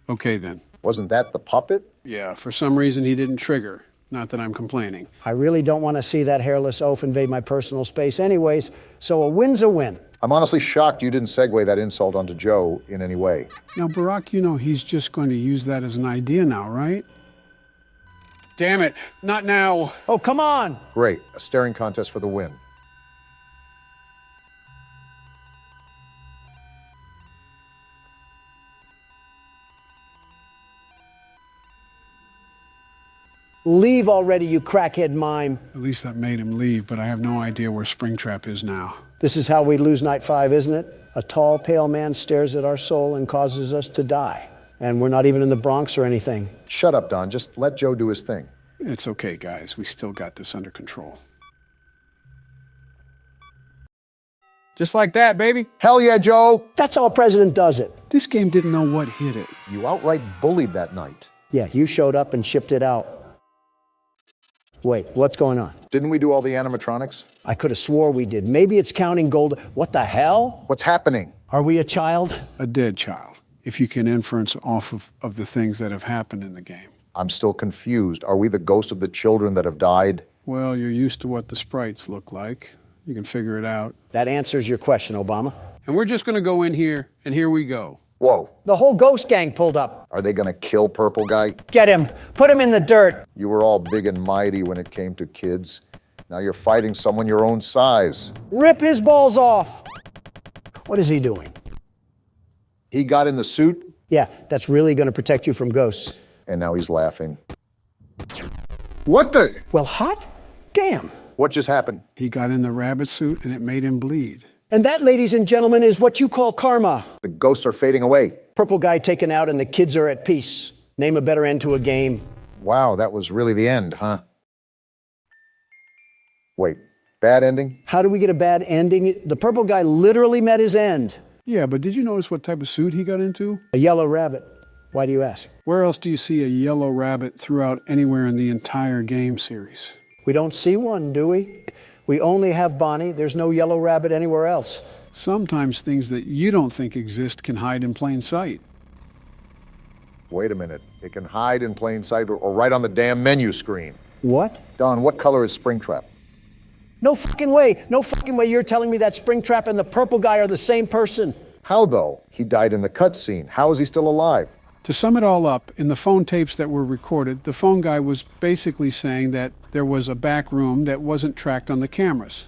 Okay then. Wasn't that the puppet? Yeah, for some reason he didn't trigger. Not that I'm complaining. I really don't want to see that hairless oaf invade my personal space anyways, so a win's a win. I'm honestly shocked you didn't segue that insult onto Joe in any way. Now, Barack, you know he's just going to use that as an idea now, right? Damn it, not now. Oh, come on! Great, a staring contest for the win. Leave already, you crackhead mime. At least that made him leave, but I have no idea where Springtrap is now. This is how we lose Night 5, isn't it? A tall, pale man stares at our soul and causes us to die. And we're not even in the Bronx or anything. Shut up, Don. Just let Joe do his thing. It's okay, guys. We still got this under control. Just like that, baby. Hell yeah, Joe! That's how a president does it. This game didn't know what hit it. You outright bullied that night. Yeah, you showed up and shipped it out. Wait, what's going on? Didn't we do all the animatronics? I could have swore we did. Maybe it's counting gold. What the hell? What's happening? Are we a child? A dead child, if you can inference off of the things that have happened in the game. I'm still confused. Are we the ghosts of the children that have died? Well, you're used to what the sprites look like. You can figure it out. That answers your question, Obama. And we're just going to go in here, and here we go. Whoa. The whole ghost gang pulled up. Are they gonna kill Purple Guy? Get him. Put him in the dirt. You were all big and mighty when it came to kids. Now you're fighting someone your own size. Rip his balls off. What is he doing? He got in the suit, Yeah, that's really going to protect you from ghosts. and now he's laughing. What the? Well, hot damn. What just happened? He got in the rabbit suit, and it made him bleed. And that, ladies and gentlemen, is what you call karma. The ghosts are fading away. Purple guy taken out and the kids are at peace. Name a better end to a game. Wow, that was really the end, huh? Wait, bad ending? How do we get a bad ending? The purple guy literally met his end. Yeah, but did you notice what type of suit he got into? A yellow rabbit. Why do you ask? Where else do you see a yellow rabbit throughout anywhere in the entire game series? We don't see one, do we? We only have Bonnie. There's no yellow rabbit anywhere else. Sometimes things that you don't think exist can hide in plain sight. Wait a minute. It can hide in plain sight or right on the damn menu screen. What? Don, what color is Springtrap? No fucking way. No fucking way you're telling me that Springtrap and the purple guy are the same person. How, though? He died in the cutscene. How is he still alive? To sum it all up, in the phone tapes that were recorded, the phone guy was basically saying that there was a back room that wasn't tracked on the cameras.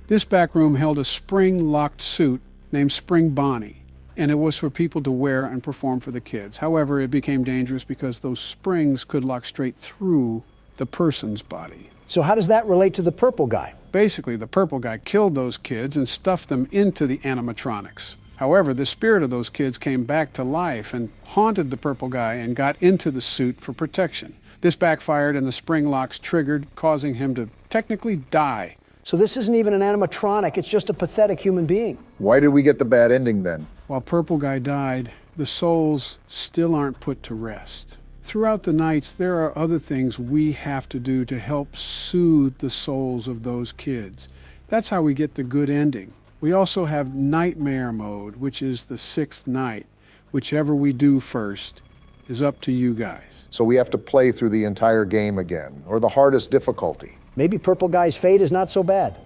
This back room held a spring-locked suit named Spring Bonnie, and it was for people to wear and perform for the kids. However, it became dangerous because those springs could lock straight through the person's body. So how does that relate to the purple guy? Basically, the purple guy killed those kids and stuffed them into the animatronics. However, the spirit of those kids came back to life and haunted the purple guy and got into the suit for protection. This backfired and the spring locks triggered, causing him to technically die So this isn't even an animatronic, it's just a pathetic human being. Why did we get the bad ending then? While Purple Guy died, the souls still aren't put to rest. Throughout the nights, there are other things we have to do to help soothe the souls of those kids. That's how we get the good ending. We also have Nightmare Mode, which is the 6th night. Whichever we do first is up to you guys. So we have to play through the entire game again, or the hardest difficulty. Maybe Purple Guy's fate is not so bad.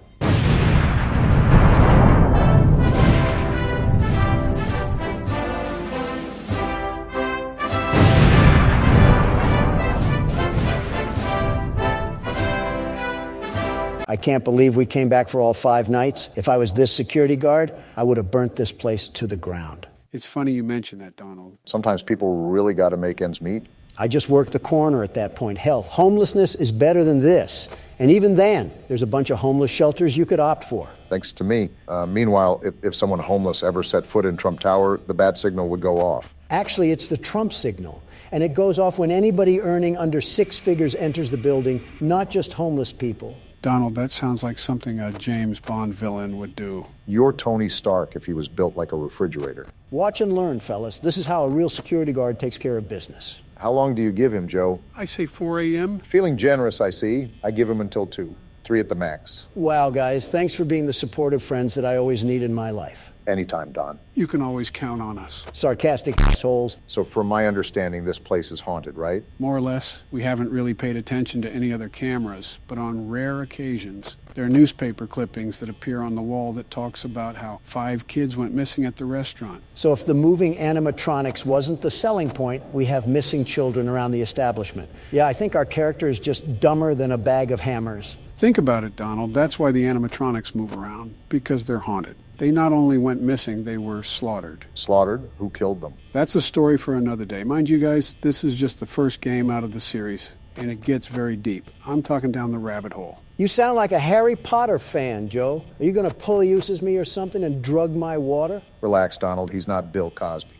I can't believe we came back for all 5 nights. If I was this security guard, I would have burnt this place to the ground. It's funny you mention that, Donald. Sometimes people really got to make ends meet. I just worked the corner at that point. Hell, homelessness is better than this. And even then, there's a bunch of homeless shelters you could opt for. Thanks to me. Meanwhile, if someone homeless ever set foot in Trump Tower, the bat signal would go off. Actually, it's the Trump signal. And it goes off when anybody earning under 6 figures enters the building, not just homeless people. Donald, that sounds like something a James Bond villain would do. You're Tony Stark if he was built like a refrigerator. Watch and learn, fellas. This is how a real security guard takes care of business. How long do you give him, Joe? I say 4 a.m. Feeling generous, I see. I give him until 2. 3 at the max. Wow, guys, thanks for being the supportive friends that I always need in my life. Anytime, Don. You can always count on us. Sarcastic assholes. So from my understanding, this place is haunted, right? More or less. We haven't really paid attention to any other cameras, but on rare occasions, there are newspaper clippings that appear on the wall that talks about how 5 kids went missing at the restaurant. So if the moving animatronics wasn't the selling point, we have missing children around the establishment. Yeah, I think our character is just dumber than a bag of hammers. Think about it, Donald. That's why the animatronics move around, because they're haunted. They not only went missing, they were slaughtered. Slaughtered? Who killed them? That's a story for another day. Mind you guys, this is just the first game out of the series, and it gets very deep. I'm talking down the rabbit hole. You sound like a Harry Potter fan, Joe. Are you going to pull-uses me or something and drug my water? Relax, Donald. He's not Bill Cosby.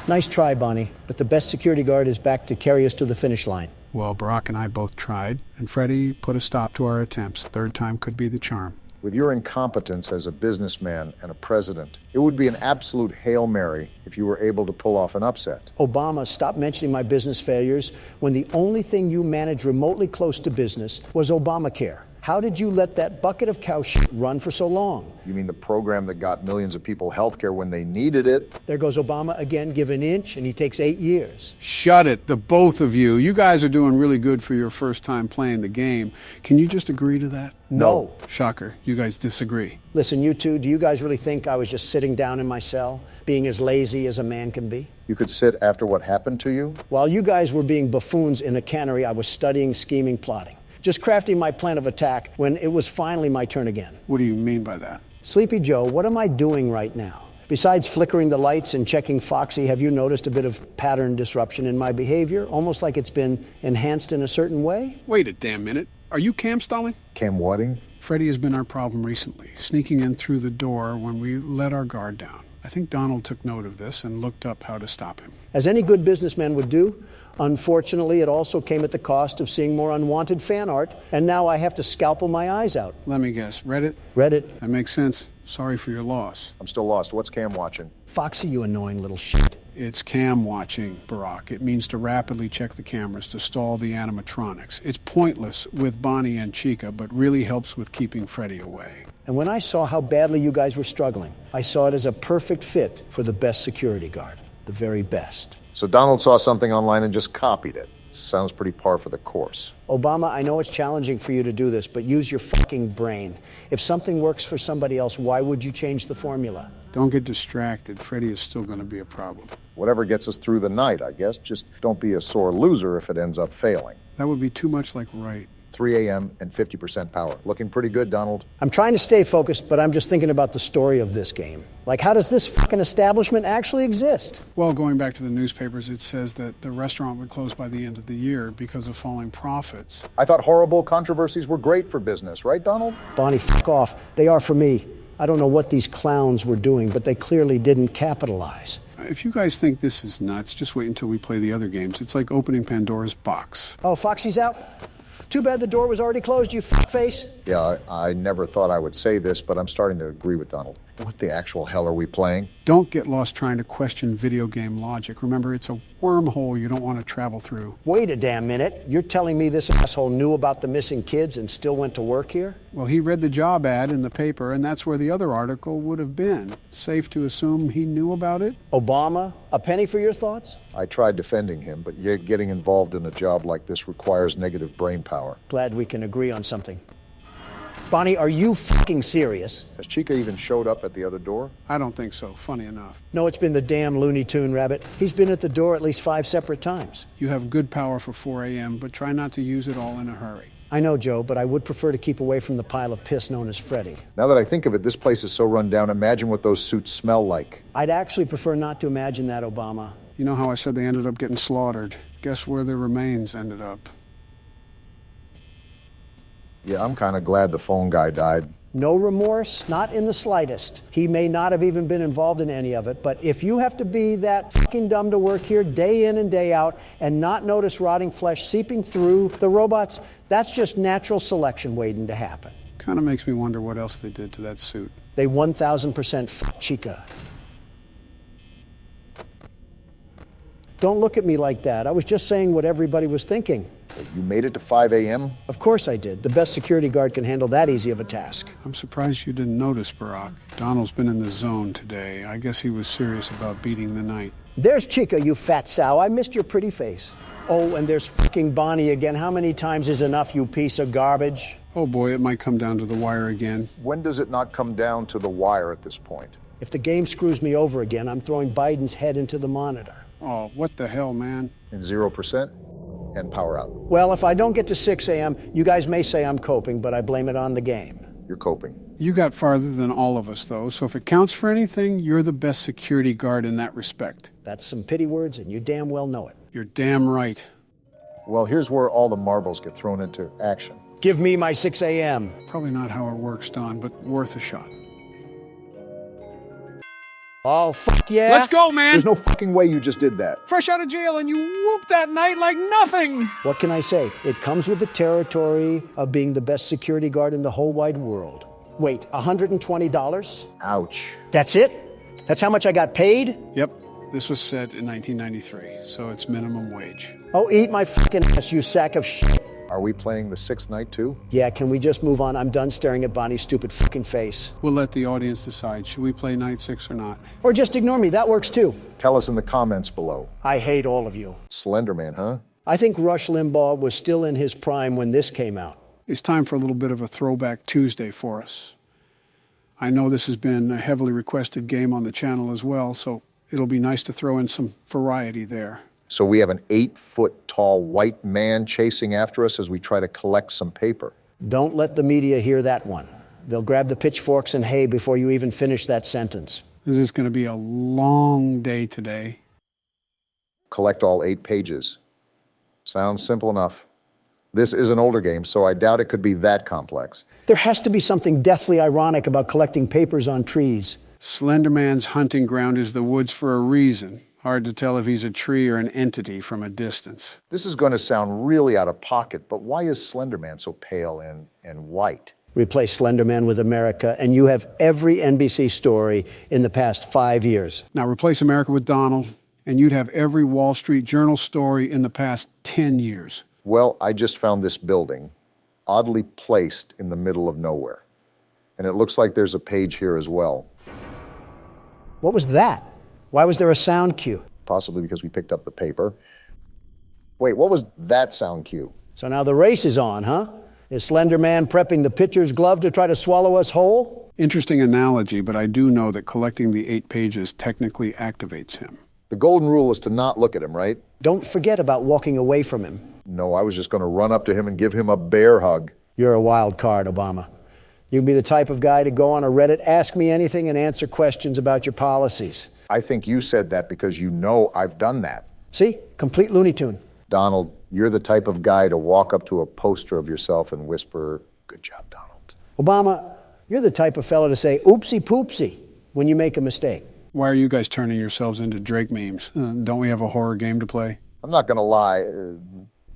Nice try, Bonnie, but the best security guard is back to carry us to the finish line. Well, Barack and I both tried, and Freddy put a stop to our attempts. Third time could be the charm. With your incompetence as a businessman and a president, it would be an absolute Hail Mary if you were able to pull off an upset. Obama, stop mentioning my business failures when the only thing you managed remotely close to business was Obamacare. How did you let that bucket of cow shit run for so long? You mean the program that got millions of people health care when they needed it? There goes Obama again, give an inch, and he takes 8 years. Shut it, the both of you. You guys are doing really good for your first time playing the game. Can you just agree to that? No. Shocker, you guys disagree. Listen, you two, do you guys really think I was just sitting down in my cell, being as lazy as a man can be? You could sit after what happened to you? While you guys were being buffoons in a cannery, I was studying, scheming, plotting. Just crafting my plan of attack when it was finally my turn again. What do you mean by that? Sleepy Joe, what am I doing right now? Besides flickering the lights and checking Foxy, have you noticed a bit of pattern disruption in my behavior? Almost like it's been enhanced in a certain way? Wait a damn minute. Are you cam stalling? Cam Wadding? Freddy has been our problem recently, sneaking in through the door when we let our guard down. I think Donald took note of this and looked up how to stop him. As any good businessman would do, unfortunately, it also came at the cost of seeing more unwanted fan art, and now I have to scalpel my eyes out. Let me guess, Reddit? Reddit. That makes sense. Sorry for your loss. I'm still lost. What's Cam watching? Foxy, you annoying little shit. It's cam watching, Barack. It means to rapidly check the cameras to stall the animatronics. It's pointless with Bonnie and Chica, but really helps with keeping Freddy away. And when I saw how badly you guys were struggling, I saw it as a perfect fit for the best security guard, the very best. So Donald saw something online and just copied it. Sounds pretty par for the course. Obama, I know it's challenging for you to do this, but use your fucking brain. If something works for somebody else, why would you change the formula? Don't get distracted. Freddy is still going to be a problem. Whatever gets us through the night, I guess. Just don't be a sore loser if it ends up failing. That would be too much like right. 3 a.m. and 50% power. Looking pretty good, Donald. I'm trying to stay focused, but I'm just thinking about the story of this game. Like, how does this fucking establishment actually exist? Well, going back to the newspapers, it says that the restaurant would close by the end of the year because of falling profits. I thought horrible controversies were great for business, right, Donald? Bonnie, fuck off. They are for me. I don't know what these clowns were doing, but they clearly didn't capitalize. If you guys think this is nuts, just wait until we play the other games. It's like opening Pandora's box. Oh, Foxy's out? Too bad the door was already closed, you face. Yeah, I never thought I would say this, but I'm starting to agree with Donald. What the actual hell are we playing? Don't get lost trying to question video game logic. Remember, it's a wormhole you don't want to travel through. Wait a damn minute. You're telling me this asshole knew about the missing kids and still went to work here? Well, he read the job ad in the paper, and that's where the other article would have been. Safe to assume he knew about it? Obama, a penny for your thoughts? I tried defending him, but yet getting involved in a job like this requires negative brain power. Glad we can agree on something. Bonnie, are you fucking serious? Has Chica even showed up at the other door? I don't think so, funny enough. No, it's been the damn Looney Tune rabbit. He's been at the door at least 5 separate times. You have good power for 4 a.m., but try not to use it all in a hurry. I know, Joe, but I would prefer to keep away from the pile of piss known as Freddy. Now that I think of it, this place is so run down. Imagine what those suits smell like. I'd actually prefer not to imagine that, Obama. You know how I said they ended up getting slaughtered? Guess where their remains ended up? Yeah, I'm kind of glad the phone guy died. No remorse, not in the slightest. He may not have even been involved in any of it, but if you have to be that fucking dumb to work here day in and day out and not notice rotting flesh seeping through the robots, that's just natural selection waiting to happen. Kind of makes me wonder what else they did to that suit. They 1,000% fucked Chica. Don't look at me like that. I was just saying what everybody was thinking. You made it to 5 a.m.? Of course I did. The best security guard can handle that easy of a task. I'm surprised you didn't notice, Barack. Donald's been in the zone today. I guess he was serious about beating the night. There's Chica, you fat sow. I missed your pretty face. Oh, and there's fucking Bonnie again. How many times is enough, you piece of garbage? Oh boy, it might come down to the wire again. When does it not come down to the wire at this point? If the game screws me over again, I'm throwing Biden's head into the monitor. Oh, what the hell, man? In 0%? And power out. Well, if I don't get to 6 a.m., you guys may say I'm coping, but I blame it on the game. You're coping. You got farther than all of us, though, so if it counts for anything, you're the best security guard in that respect. That's some pity words, and you damn well know it. You're damn right. Well, here's where all the marbles get thrown into action. Give me my 6 a.m. Probably not how it works, Don, but worth a shot. Oh, fuck yeah. Let's go, man! There's no fucking way you just did that. Fresh out of jail and you whooped that night like nothing! What can I say? It comes with the territory of being the best security guard in the whole wide world. Wait, $120? Ouch. That's it? That's how much I got paid? Yep, this was set in 1993, so it's minimum wage. Oh, eat my fucking ass, you sack of shit. Are we playing the 6th night too? Yeah, can we just move on? I'm done staring at Bonnie's stupid fucking face. We'll let the audience decide. Should we play night 6 or not? Or just ignore me, that works too. Tell us in the comments below. I hate all of you. Slenderman, huh? I think Rush Limbaugh was still in his prime when this came out. It's time for a little bit of a throwback Tuesday for us. I know this has been a heavily requested game on the channel as well, so it'll be nice to throw in some variety there. So we have an 8-foot-tall white man chasing after us as we try to collect some paper. Don't let the media hear that one. They'll grab the pitchforks and hay before you even finish that sentence. This is going to be a long day today. Collect all 8 pages. Sounds simple enough. This is an older game, so I doubt it could be that complex. There has to be something deathly ironic about collecting papers on trees. Slenderman's hunting ground is the woods for a reason. Hard to tell if he's a tree or an entity from a distance. This is going to sound really out of pocket, but why is Slenderman so pale and white? Replace Slenderman with America, and you have every NBC story in the past 5 years. Now replace America with Donald, and you'd have every Wall Street Journal story in the past 10 years. Well, I just found this building, oddly placed in the middle of nowhere. And it looks like there's a page here as well. What was that? Why was there a sound cue? Possibly because we picked up the paper. Wait, what was that sound cue? So now the race is on, huh? Is Slenderman prepping the pitcher's glove to try to swallow us whole? Interesting analogy, but I do know that collecting the 8 pages technically activates him. The golden rule is to not look at him, right? Don't forget about walking away from him. No, I was just going to run up to him and give him a bear hug. You're a wild card, Obama. You'd be the type of guy to go on a Reddit, ask me anything, and answer questions about your policies. I think you said that because you know I've done that. See? Complete Looney Tune. Donald, you're the type of guy to walk up to a poster of yourself and whisper, "Good job, Donald." Obama, you're the type of fellow to say oopsie poopsie when you make a mistake. Why are you guys turning yourselves into Drake memes? Don't we have a horror game to play? I'm not going to lie,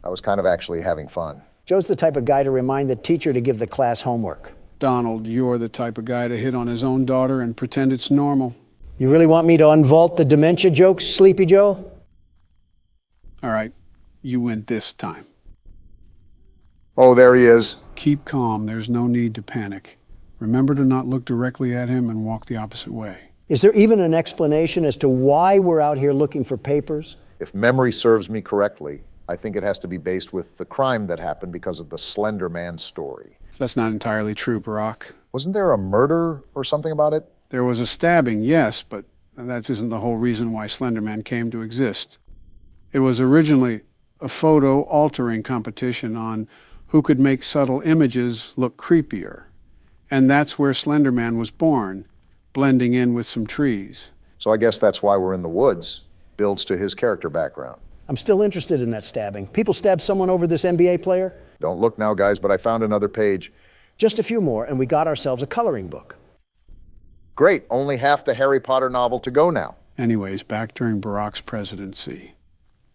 I was kind of actually having fun. Joe's the type of guy to remind the teacher to give the class homework. Donald, you're the type of guy to hit on his own daughter and pretend it's normal. You really want me to unvault the dementia jokes, Sleepy Joe? All right, you win this time. Oh, there he is. Keep calm. There's no need to panic. Remember to not look directly at him and walk the opposite way. Is there even an explanation as to why we're out here looking for papers? If memory serves me correctly, I think it has to be based with the crime that happened because of the Slenderman story. That's not entirely true, Barack. Wasn't there a murder or something about it? There was a stabbing, yes, but that isn't the whole reason why Slenderman came to exist. It was originally a photo altering competition on who could make subtle images look creepier. And that's where Slenderman was born, blending in with some trees. So I guess that's why we're in the woods. Builds to his character background. I'm still interested in that stabbing. People stabbed someone over this NBA player? Don't look now, guys, but I found another page. Just a few more, and we got ourselves a coloring book. Great, only half the Harry Potter novel to go now. Anyways, back during Barack's presidency,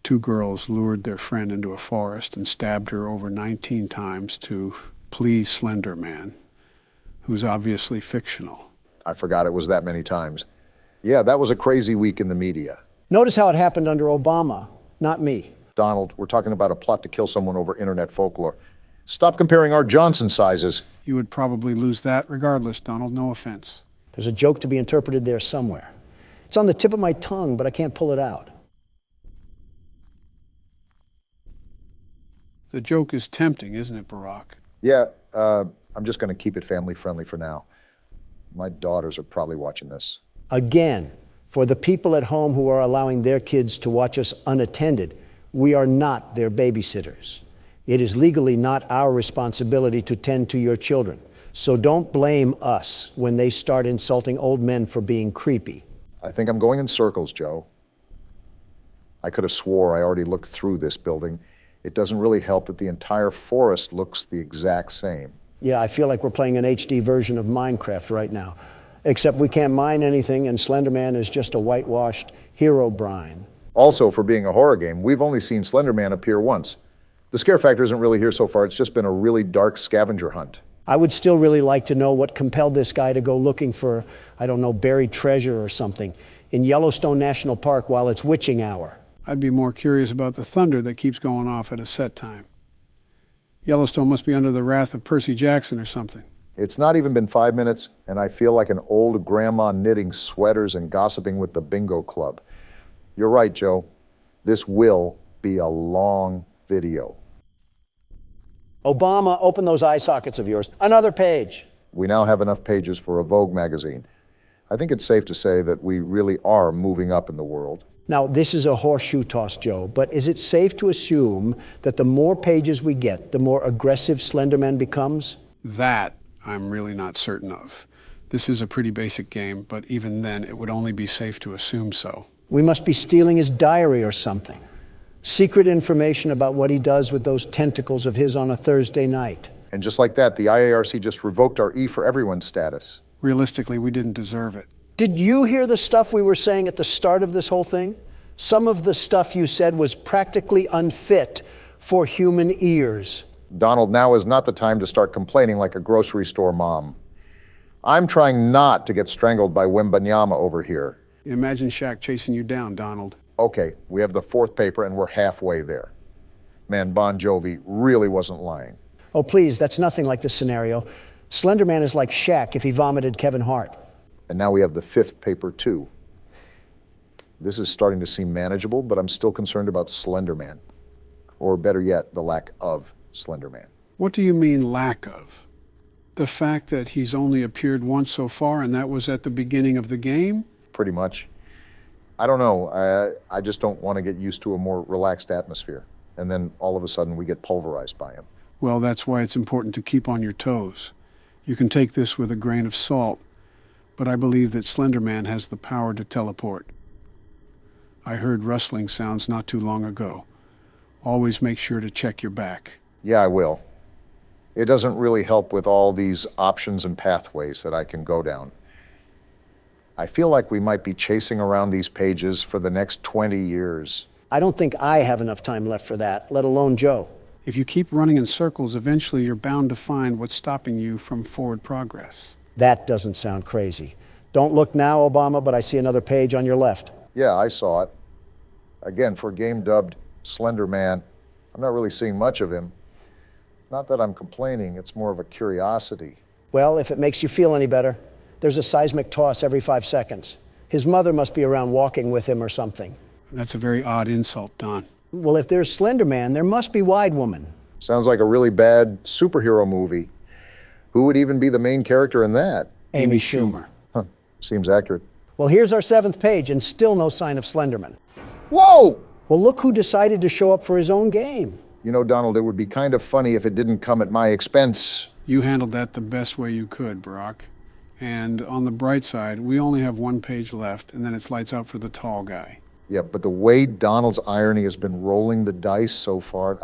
2 girls lured their friend into a forest and stabbed her over 19 times to please Slenderman, who's obviously fictional. I forgot it was that many times. Yeah, that was a crazy week in the media. Notice how it happened under Obama, not me. Donald, we're talking about a plot to kill someone over internet folklore. Stop comparing our Johnson sizes. You would probably lose that regardless, Donald, no offense. There's a joke to be interpreted there somewhere. It's on the tip of my tongue, but I can't pull it out. The joke is tempting, isn't it, Barack? Yeah, I'm just going to keep it family friendly for now. My daughters are probably watching this. Again, for the people at home who are allowing their kids to watch us unattended, we are not their babysitters. It is legally not our responsibility to tend to your children. So don't blame us when they start insulting old men for being creepy. I think I'm going in circles, Joe. I could have swore I already looked through this building. It doesn't really help that the entire forest looks the exact same. Yeah, I feel like we're playing an HD version of Minecraft right now. Except we can't mine anything, and Slenderman is just a whitewashed hero brine. Also, for being a horror game, we've only seen Slenderman appear once. The scare factor isn't really here so far. It's just been a really dark scavenger hunt. I would still really like to know what compelled this guy to go looking for, I don't know, buried treasure or something in Yellowstone National Park while it's witching hour. I'd be more curious about the thunder that keeps going off at a set time. Yellowstone must be under the wrath of Percy Jackson or something. It's not even been 5 minutes, and I feel like an old grandma knitting sweaters and gossiping with the bingo club. You're right, Joe. This will be a long video. Obama, open those eye sockets of yours. Another page. We now have enough pages for a Vogue magazine. I think it's safe to say that we really are moving up in the world. Now, this is a horseshoe toss, Joe, but is it safe to assume that the more pages we get, the more aggressive Slenderman becomes? That I'm really not certain of. This is a pretty basic game, but even then, it would only be safe to assume so. We must be stealing his diary or something. Secret information about what he does with those tentacles of his on a Thursday night. And just like that, the IARC just revoked our E for Everyone status. Realistically, we didn't deserve it. Did you hear the stuff we were saying at the start of this whole thing? Some of the stuff you said was practically unfit for human ears. Donald, now is not the time to start complaining like a grocery store mom. I'm trying not to get strangled by Wembanyama over here. Imagine Shaq chasing you down, Donald. Okay, we have the 4th paper and we're halfway there. Man, Bon Jovi really wasn't lying. Oh, please, that's nothing like this scenario. Slenderman is like Shaq if he vomited Kevin Hart. And now we have the 5th paper too. This is starting to seem manageable, but I'm still concerned about Slenderman. Or better yet, the lack of Slenderman. What do you mean lack of? The fact that he's only appeared once so far and that was at the beginning of the game? Pretty much. I don't know. I just don't want to get used to a more relaxed atmosphere. And then all of a sudden we get pulverized by him. Well, that's why it's important to keep on your toes. You can take this with a grain of salt, but I believe that Slenderman has the power to teleport. I heard rustling sounds not too long ago. Always make sure to check your back. Yeah, I will. It doesn't really help with all these options and pathways that I can go down. I feel like we might be chasing around these pages for the next 20 years. I don't think I have enough time left for that, let alone Joe. If you keep running in circles, eventually you're bound to find what's stopping you from forward progress. That doesn't sound crazy. Don't look now, Obama, but I see another page on your left. Yeah, I saw it. Again, for a game dubbed Slenderman, I'm not really seeing much of him. Not that I'm complaining, it's more of a curiosity. Well, if it makes you feel any better, there's a seismic toss every 5 seconds. His mother must be around walking with him or something. That's a very odd insult, Don. Well, if there's Slenderman, there must be Wide Woman. Sounds like a really bad superhero movie. Who would even be the main character in that? Amy Schumer. Huh, seems accurate. Well, here's our 7th page, and still no sign of Slenderman. Whoa! Well, look who decided to show up for his own game. You know, Donald, it would be kind of funny if it didn't come at my expense. You handled that the best way you could, Barack. And on the bright side, we only have 1 page left, and then it's lights out for the tall guy. Yeah, but the way Donald's irony has been rolling the dice so far,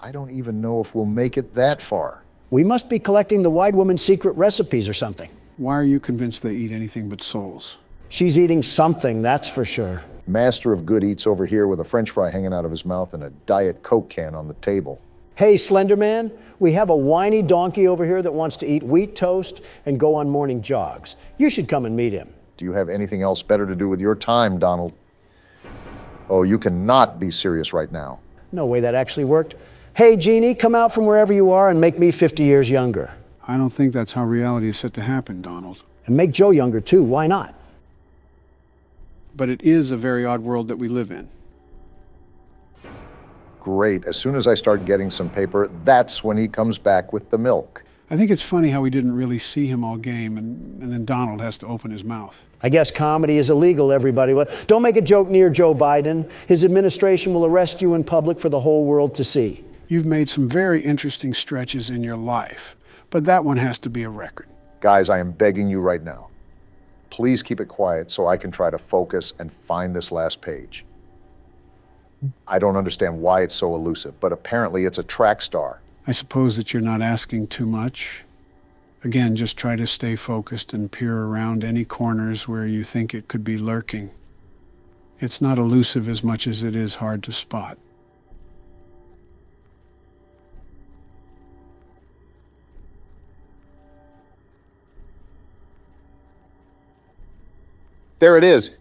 I don't even know if we'll make it that far. We must be collecting the Wide Woman's secret recipes or something. Why are you convinced they eat anything but souls? She's eating something, that's for sure. Master of good eats over here with a French fry hanging out of his mouth and a Diet Coke can on the table. Hey, Slenderman, we have a whiny donkey over here that wants to eat wheat toast and go on morning jogs. You should come and meet him. Do you have anything else better to do with your time, Donald? Oh, you cannot be serious right now. No way that actually worked. Hey, Jeannie, come out from wherever you are and make me 50 years younger. I don't think that's how reality is set to happen, Donald. And make Joe younger, too. Why not? But it is a very odd world that we live in. Great. As soon as I start getting some paper, that's when he comes back with the milk. I think it's funny how we didn't really see him all game, and then Donald has to open his mouth. I guess comedy is illegal, everybody. Well, don't make a joke near Joe Biden. His administration will arrest you in public for the whole world to see. You've made some very interesting stretches in your life, but that one has to be a record. Guys, I am begging you right now. Please keep it quiet so I can try to focus and find this last page. I don't understand why it's so elusive, but apparently it's a track star. I suppose that you're not asking too much. Again, just try to stay focused and peer around any corners where you think it could be lurking. It's not elusive as much as it is hard to spot. There it is.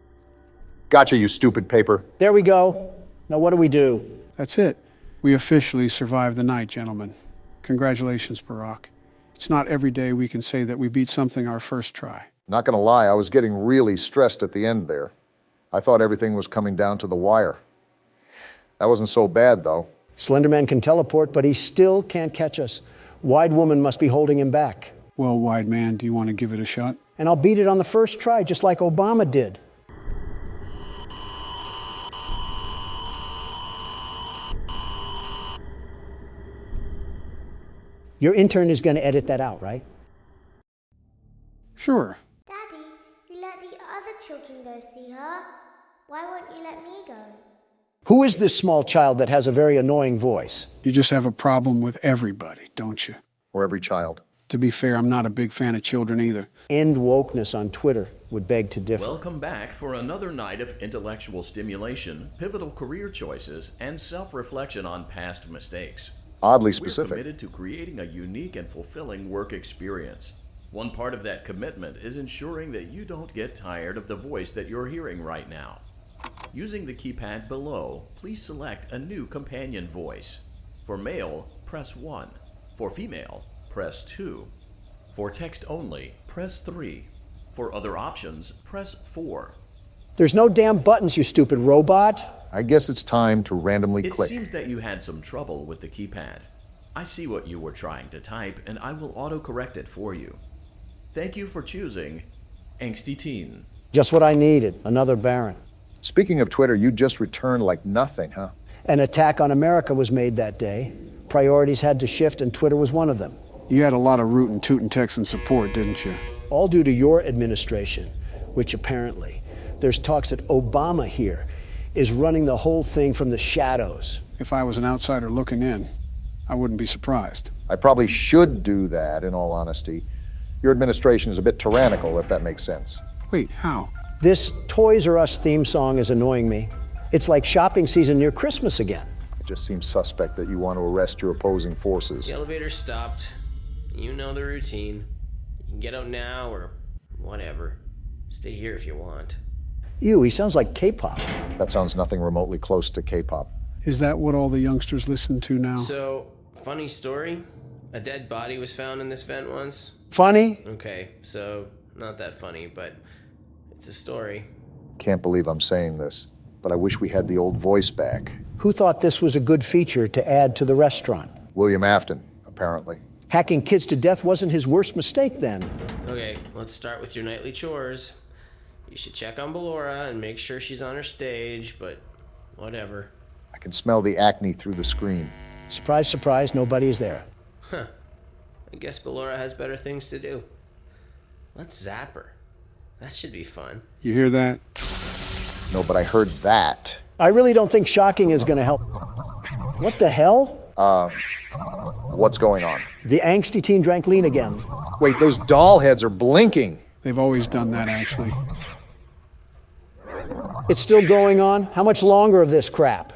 Gotcha, you stupid paper. There we go. Now what do we do? That's it. We officially survived the night, gentlemen. Congratulations, Barack. It's not every day we can say that we beat something our first try. Not gonna lie, I was getting really stressed at the end there. I thought everything was coming down to the wire. That wasn't so bad, though. Slenderman can teleport, but he still can't catch us. Wide Woman must be holding him back. Well, Wide Man, do you want to give it a shot? And I'll beat it on the first try, just like Obama did. Your intern is going to edit that out, right? Sure. Daddy, you let the other children go see her. Why won't you let me go? Who is this small child that has a very annoying voice? You just have a problem with everybody, don't you? Or every child. To be fair, I'm not a big fan of children either. End wokeness on Twitter would beg to differ. Welcome back for another night of intellectual stimulation, pivotal career choices, and self-reflection on past mistakes. Oddly We're specific. committed to creating a unique and fulfilling work experience. One part of that commitment is ensuring that you don't get tired of the voice that you're hearing right now. Using the keypad below, please select a new companion voice. For male, press 1. For female, press 2. For text only, press 3. For other options, press 4. There's no damn buttons, you stupid robot. I guess it's time to randomly It click. seems that you had some trouble with the keypad. I see what you were trying to type, and I will autocorrect it for you. Thank you for choosing Angsty Teen. Just what I needed, another Baron. Speaking of Twitter, you just returned like nothing, huh? An attack on America was made that day. Priorities had to shift, and Twitter was one of them. You had a lot of rootin' tootin' Texan support, didn't you? All due to your administration, which apparently, there's talks that Obama here is running the whole thing from the shadows. If I was an outsider looking in, I wouldn't be surprised. I probably should do that, in all honesty. Your administration is a bit tyrannical, if that makes sense. Wait, how? This Toys R Us theme song is annoying me. It's like shopping season near Christmas again. It just seems suspect that you want to arrest your opposing forces. The elevator stopped. You know the routine. You can get out now or whatever. Stay here if you want. Ew, he sounds like K-pop. That sounds nothing remotely close to K-pop. Is that what all the youngsters listen to now? So, funny story. A dead body was found in this vent once. Funny? Okay, so not that funny, but it's a story. Can't believe I'm saying this, but I wish we had the old voice back. Who thought this was a good feature to add to the restaurant? William Afton, apparently. Hacking kids to death wasn't his worst mistake then. Okay, let's start with your nightly chores. You should check on Ballora and make sure she's on her stage, but whatever. I can smell the acne through the screen. Surprise, surprise, nobody's there. Huh. I guess Ballora has better things to do. Let's zap her. That should be fun. You hear that? No, but I heard that. I really don't think shocking is going to help. What the hell? What's going on? The angsty teen drank lean again. Wait, those doll heads are blinking. They've always done that, actually. It's still going on? How much longer of this crap?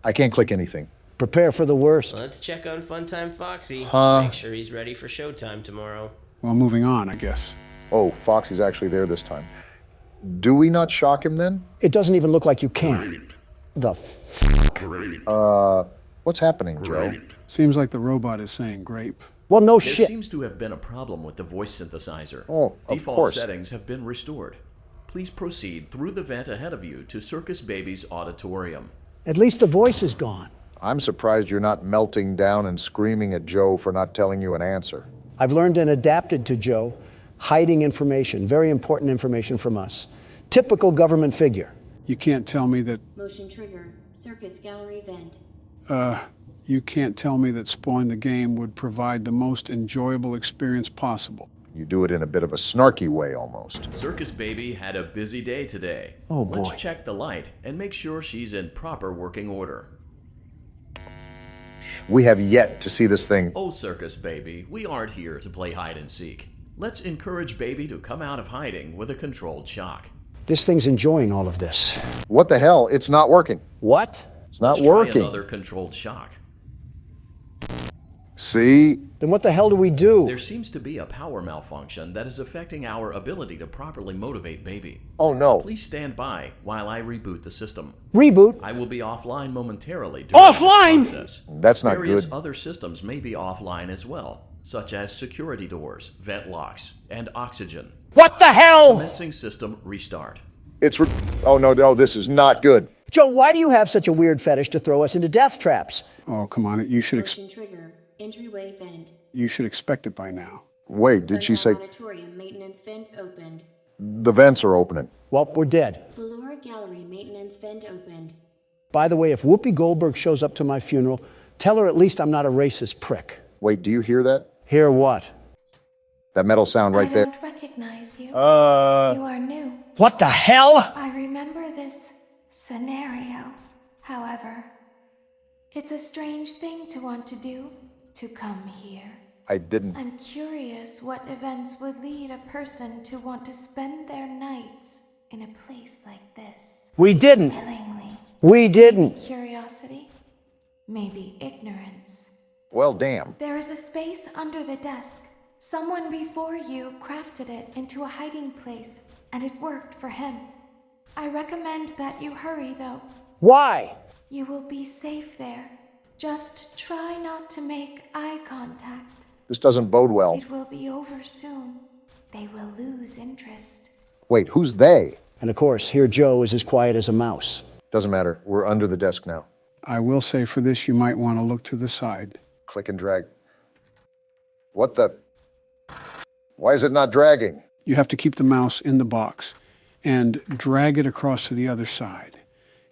I can't click anything. Prepare for the worst. Let's check on Funtime Foxy. Make sure he's ready for showtime tomorrow. Well, moving on, I guess. Oh, Foxy's actually there this time. Do we not shock him then? It doesn't even look like you can. The What's happening, Joe? Seems like the robot is saying grape. Well, no There shit. seems to have been a problem with the voice synthesizer. Oh, of Default course. settings have been restored. Please proceed through the vent ahead of you to Circus Baby's auditorium. At least the voice is gone. I'm surprised you're not melting down and screaming at Joe for not telling you an answer. I've learned and adapted to Joe, hiding information, very important information from us. Typical government figure. You can't tell me that, Motion trigger. Circus gallery vent. you can't tell me that spoiling the game would provide the most enjoyable experience possible. You do it in a bit of a snarky way, almost. Circus Baby had a busy day today. Oh, boy. Let's check the light and make sure she's in proper working order. We have yet to see this thing. Oh, Circus Baby, we aren't here to play hide and seek. Let's encourage Baby to come out of hiding with a controlled shock. This thing's enjoying all of this. What the hell? It's not working. What? It's not Let's try working. another controlled shock. See? Then what the hell do we do? There seems to be a power malfunction that is affecting our ability to properly motivate Baby. Oh, no. Please stand by while I reboot the system. Reboot? I will be offline momentarily during Offline? this process. That's not Various good. other systems may be offline as well, such as security doors, vent locks, and oxygen. What the hell? Commencing system restart. Oh, no, this is not good. Joe, why do you have such a weird fetish to throw us into death traps? Oh, come on, you should Motion trigger. Entryway vent. you should expect it by now. Wait, did she say Auditorium maintenance vent opened. the vents are opening? Well, we're dead. Ballora gallery maintenance vent opened. By the way, if Whoopi Goldberg shows up to my funeral, tell her at least I'm not a racist prick. Wait, do you hear that? Hear what? That metal sound right I there? don't recognize you. You are new. What the hell? I remember this scenario. However, it's a strange thing to want to do, to come here. I didn't. I'm curious what events would lead a person to want to spend their nights in a place like this. We didn't. Willingly. We didn't. Curiosity? Maybe ignorance. Well, damn. There is a space under the desk. Someone before you crafted it into a hiding place, and it worked for him. I recommend that you hurry, though. Why? You will be safe there. Just try not to make eye contact. This doesn't bode well. It will be over soon. They will lose interest. Wait, who's they? And of course, here Joe is as quiet as a mouse. Doesn't matter. We're under the desk now. I will say for this, you might want to look to the side. Click and drag. What the? Why is it not dragging? You have to keep the mouse in the box and drag it across to the other side.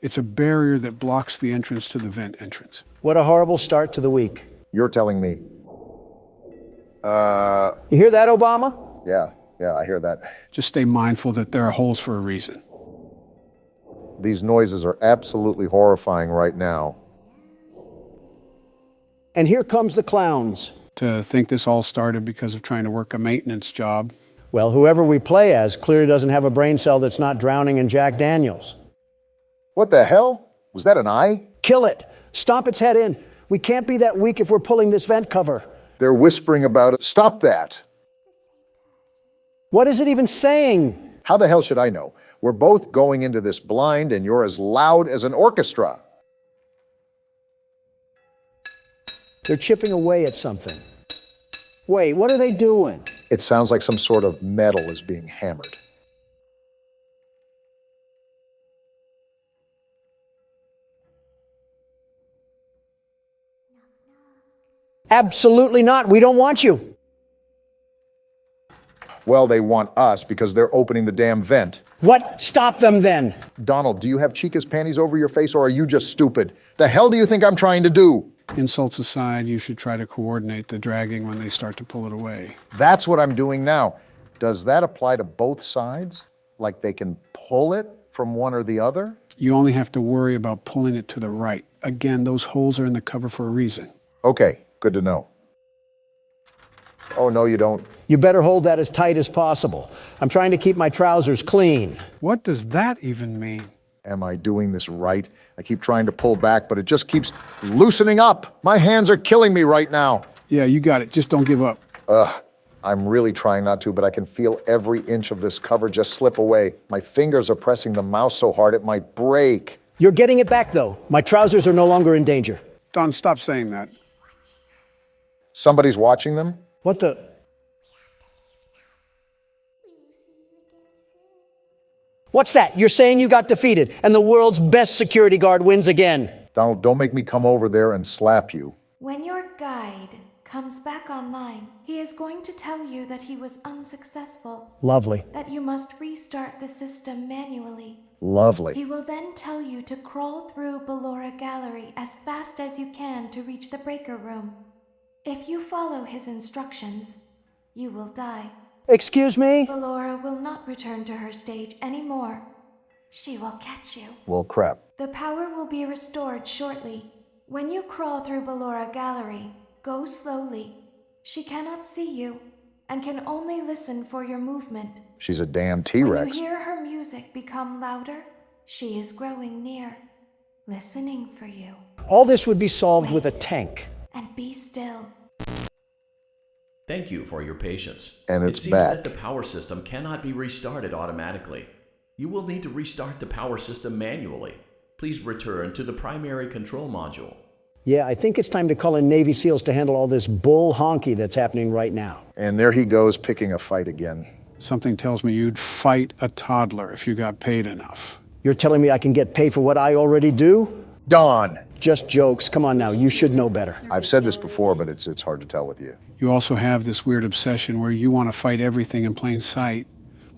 It's a barrier that blocks the entrance to the vent entrance. What a horrible start to the week. You're telling me. You hear that, Obama? Yeah, I hear that. Just stay mindful that there are holes for a reason. These noises are absolutely horrifying right now. And here comes the clowns. To think this all started because of trying to work a maintenance job. Well, whoever we play as clearly doesn't have a brain cell that's not drowning in Jack Daniels. What the hell? Was that an eye? Kill it. Stomp its head in. We can't be that weak if we're pulling this vent cover. They're whispering about it. Stop that. What is it even saying? How the hell should I know? We're both going into this blind and you're as loud as an orchestra. They're chipping away at something. Wait, what are they doing? It sounds like some sort of metal is being hammered. Absolutely not. We don't want you. Well, they want us because they're opening the damn vent. What? Stop them then. Donald, do you have Chica's panties over your face or are you just stupid? The hell do you think I'm trying to do? Insults aside, you should try to coordinate the dragging when they start to pull it away. That's what I'm doing now. Does that apply to both sides? Like they can pull it from one or the other? You only have to worry about pulling it to the right. Again, those holes are in the cover for a reason. Okay, good to know. Oh, no, you don't. You better hold that as tight as possible. I'm trying to keep my trousers clean. What does that even mean? Am I doing this right? I keep trying to pull back, but it just keeps loosening up. My hands are killing me right now. Yeah, you got it. Just don't give up. I'm really trying not to, but I can feel every inch of this cover just slip away. My fingers are pressing the mouse so hard it might break. You're getting it back, though. My trousers are no longer in danger. Don, stop saying that. Somebody's watching them? What the? What's that? You're saying you got defeated, and the world's best security guard wins again. Donald, don't make me come over there and slap you. When your guide comes back online, he is going to tell you that he was unsuccessful. Lovely. That you must restart the system manually. Lovely. He will then tell you to crawl through Ballora Gallery as fast as you can to reach the breaker room. If you follow his instructions, you will die. Excuse me? Ballora will not return to her stage anymore. She will catch you. Well, crap. The power will be restored shortly. When you crawl through Ballora Gallery, go slowly. She cannot see you and can only listen for your movement. She's a damn When T-Rex. you hear her music become louder, she is growing near, listening for you. All this would be solved with a tank. And be still. Thank you for your patience. And It it's seems back. that the power system cannot be restarted automatically. You will need to restart the power system manually. Please return to the primary control module. Yeah, I think it's time to call in Navy SEALs to handle all this bull honky that's happening right now. And there he goes, picking a fight again. Something tells me you'd fight a toddler if you got paid enough. You're telling me I can get paid for what I already do? Don! Just jokes. Come on now, you should know better. I've said this before, but it's hard to tell with you. You also have this weird obsession where you want to fight everything in plain sight,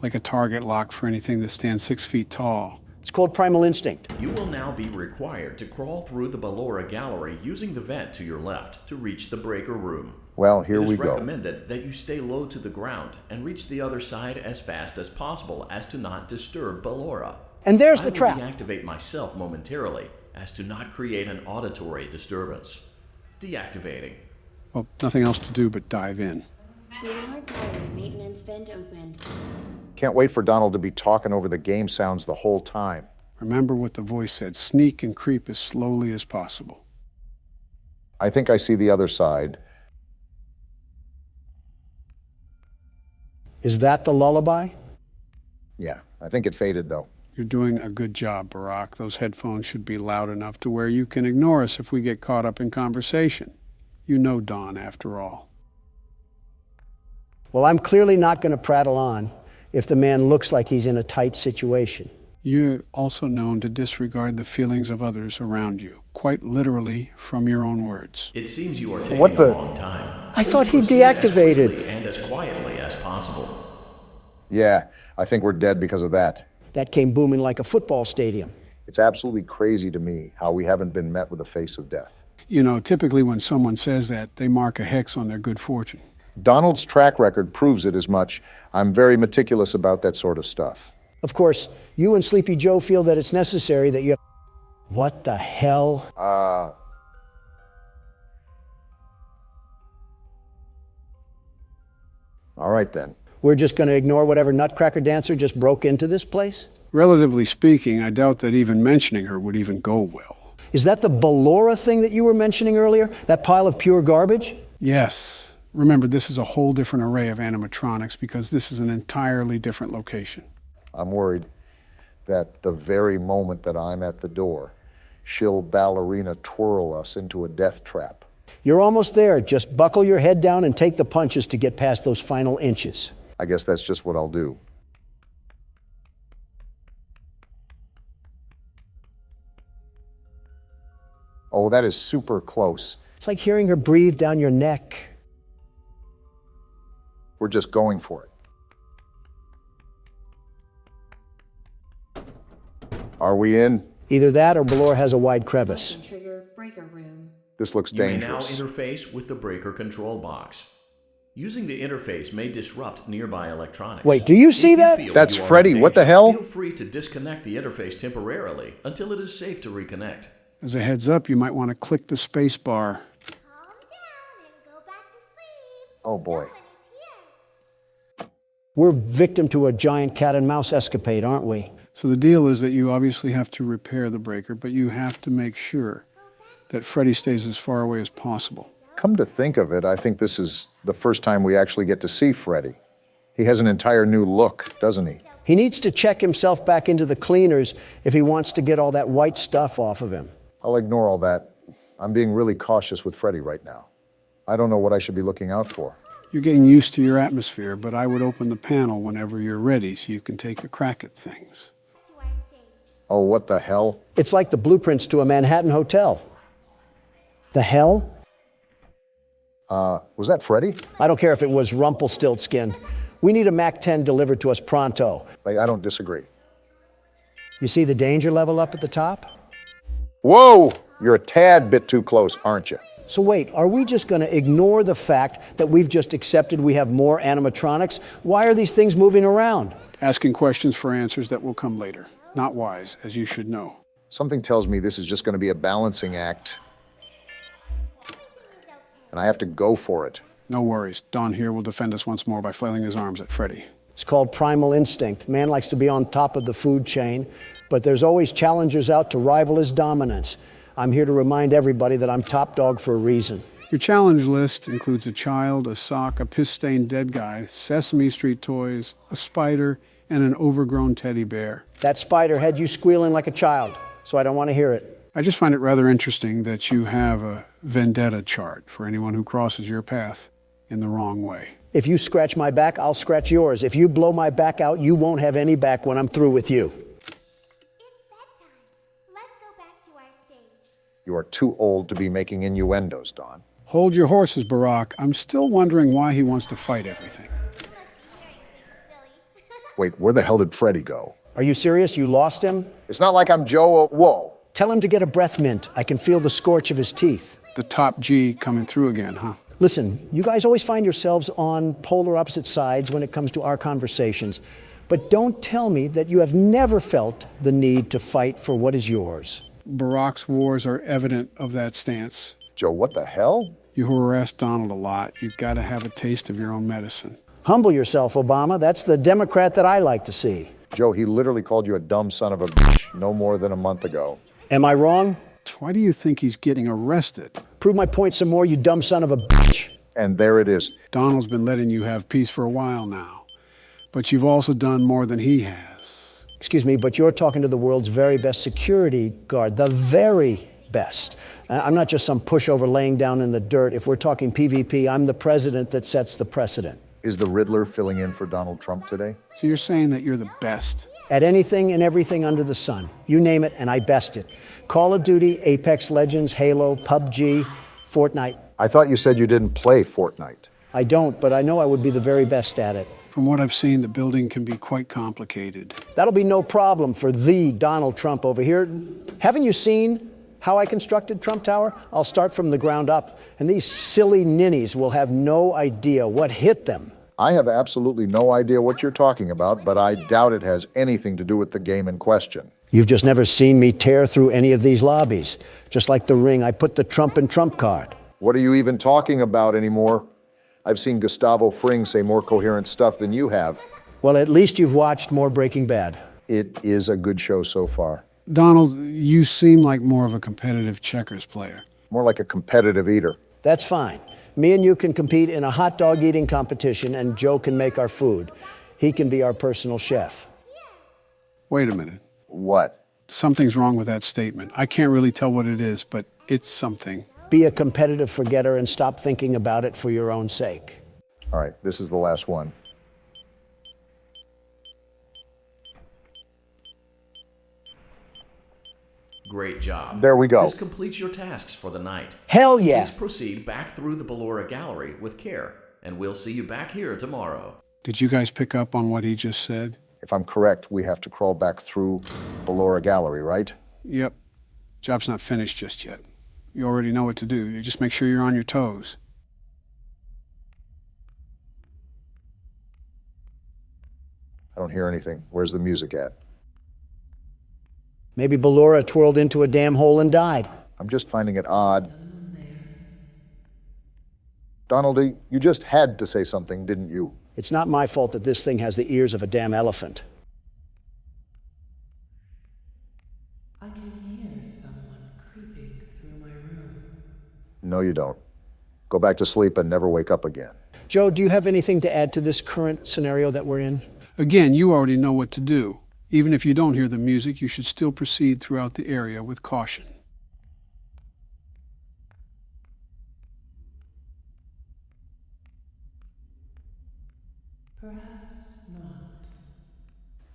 like a target lock for anything that stands 6 feet tall. It's called primal instinct. You will now be required to crawl through the Ballora Gallery using the vent to your left to reach the breaker room. Well, here we It is go. recommended that you stay low to the ground and reach the other side as fast as possible as to not disturb Ballora. And there's I the will trap. deactivate myself momentarily as to not create an auditory disturbance. Deactivating. Well, nothing else to do but dive in. Ballora Gallery maintenance vent opened. Can't wait for Donald to be talking over the game sounds the whole time. Remember what the voice said, sneak and creep as slowly as possible. I think I see the other side. Is that the lullaby? Yeah, I think it faded though. You're doing a good job, Barack. Those headphones should be loud enough to where you can ignore us if we get caught up in conversation. You know Don, after all. Well, I'm clearly not going to prattle on if the man looks like he's in a tight situation. You're also known to disregard the feelings of others around you, quite literally from your own words. It seems you are taking What the- a long time. I thought he Proceed as deactivated. quickly and as quietly as possible. Yeah, I think we're dead because of that. That came booming like a football stadium. It's absolutely crazy to me how we haven't been met with the face of death. You know, typically when someone says that, they mark a hex on their good fortune. Donald's track record proves it as much. I'm very meticulous about that sort of stuff. Of course, you and Sleepy Joe feel that it's necessary that you... What the hell? All right then. We're just going to ignore whatever nutcracker dancer just broke into this place? Relatively speaking, I doubt that even mentioning her would even go well. Is that the Ballora thing that you were mentioning earlier? That pile of pure garbage? Yes. Remember, this is a whole different array of animatronics because this is an entirely different location. I'm worried that the very moment that I'm at the door, she'll ballerina twirl us into a death trap. You're almost there. Just buckle your head down and take the punches to get past those final inches. I guess that's just what I'll do. Oh, that is super close. It's like hearing her breathe down your neck. We're just going for it. Are we in? Either that or Ballora has a wide crevice. Trigger breaker room. This looks dangerous. You may now interface with the breaker control box. Using the interface may disrupt nearby electronics. Wait, do you see that? That's Freddy. What the hell? Feel free to disconnect the interface temporarily until it is safe to reconnect. As a heads up, you might want to click the space bar. Calm down and go back to sleep. Oh boy. No one is here. We're victim to a giant cat and mouse escapade, aren't we? So the deal is that you obviously have to repair the breaker, but you have to make sure that Freddy stays as far away as possible. Come to think of it, I think this is the first time we actually get to see Freddy. He has an entire new look, doesn't he? He needs to check himself back into the cleaners if he wants to get all that white stuff off of him. I'll ignore all that. I'm being really cautious with Freddy right now. I don't know what I should be looking out for. You're getting used to your atmosphere, but I would open the panel whenever you're ready so you can take a crack at things. To our stage. Oh, what the hell? It's like the blueprints to a Manhattan hotel. The hell? Was that Freddy? I don't care if it was Rumpelstiltskin. We need a Mac 10 delivered to us pronto. I don't disagree. You see the danger level up at the top? Whoa! You're a tad bit too close, aren't you? So wait, are we just going to ignore the fact that we've just accepted we have more animatronics? Why are these things moving around? Asking questions for answers that will come later. Not wise, as you should know. Something tells me this is just going to be a balancing act. And I have to go for it. No worries. Don here will defend us once more by flailing his arms at Freddy. It's called primal instinct. Man likes to be on top of the food chain, but there's always challengers out to rival his dominance. I'm here to remind everybody that I'm top dog for a reason. Your challenge list includes a child, a sock, a piss-stained dead guy, Sesame Street toys, a spider, and an overgrown teddy bear. That spider had you squealing like a child, so I don't want to hear it. I just find it rather interesting that you have a vendetta chart for anyone who crosses your path in the wrong way. If you scratch my back, I'll scratch yours. If you blow my back out, you won't have any back when I'm through with you. It's bedtime. Let's go back to our stage. You are too old to be making innuendos, Don. Hold your horses, Barack. I'm still wondering why he wants to fight everything. You must be hearing things, silly. Wait, where the hell did Freddy go? Are you serious? You lost him? It's not like I'm Joe. Whoa. Tell him to get a breath mint. I can feel the scorch of his teeth. The top G coming through again, huh? Listen, you guys always find yourselves on polar opposite sides when it comes to our conversations. But don't tell me that you have never felt the need to fight for what is yours. Barack's wars are evident of that stance. Joe, what the hell? You harass Donald a lot. You've got to have a taste of your own medicine. Humble yourself, Obama. That's the Democrat that I like to see. Joe, he literally called you a dumb son of a bitch no more than a month ago. Am I wrong? Why do you think he's getting arrested? Prove my point some more, you dumb son of a bitch. And there it is. Donald's been letting you have peace for a while now. But you've also done more than he has. Excuse me, but you're talking to the world's very best security guard, the very best. I'm not just some pushover laying down in the dirt. If we're talking PvP, I'm the president that sets the precedent. Is the Riddler filling in for Donald Trump today? So you're saying that you're the best? At anything and everything under the sun. You name it, and I best it. Call of Duty, Apex Legends, Halo, PUBG, Fortnite. I thought you said you didn't play Fortnite. I don't, but I know I would be the very best at it. From what I've seen, the building can be quite complicated. That'll be no problem for the Donald Trump over here. Haven't you seen how I constructed Trump Tower? I'll start from the ground up, and these silly ninnies will have no idea what hit them. I have absolutely no idea what you're talking about, but I doubt it has anything to do with the game in question. You've just never seen me tear through any of these lobbies. Just like the ring, I put the Trump in Trump card. What are you even talking about anymore? I've seen Gustavo Fring say more coherent stuff than you have. Well, at least you've watched more Breaking Bad. It is a good show so far. Donald, you seem like more of a competitive checkers player. More like a competitive eater. That's fine. Me and you can compete in a hot dog eating competition, and Joe can make our food. He can be our personal chef. Wait a minute. What? Something's wrong with that statement. I can't really tell what it is, but it's something. Be a competitive forgetter and stop thinking about it for your own sake. All right, this is the last one. Great job. There we go. This completes your tasks for the night. Hell yeah! Please proceed back through the Ballora Gallery with care, and we'll see you back here tomorrow. Did you guys pick up on what he just said? If I'm correct, we have to crawl back through Ballora Gallery, right? Yep. Job's not finished just yet. You already know what to do. You just make sure you're on your toes. I don't hear anything. Where's the music at? Maybe Ballora twirled into a damn hole and died. I'm just finding it odd. Donaldy, you just had to say something, didn't you? It's not my fault that this thing has the ears of a damn elephant. I can hear someone creeping through my room. No, you don't. Go back to sleep and never wake up again. Joe, do you have anything to add to this current scenario that we're in? Again, you already know what to do. Even if you don't hear the music, you should still proceed throughout the area with caution. Perhaps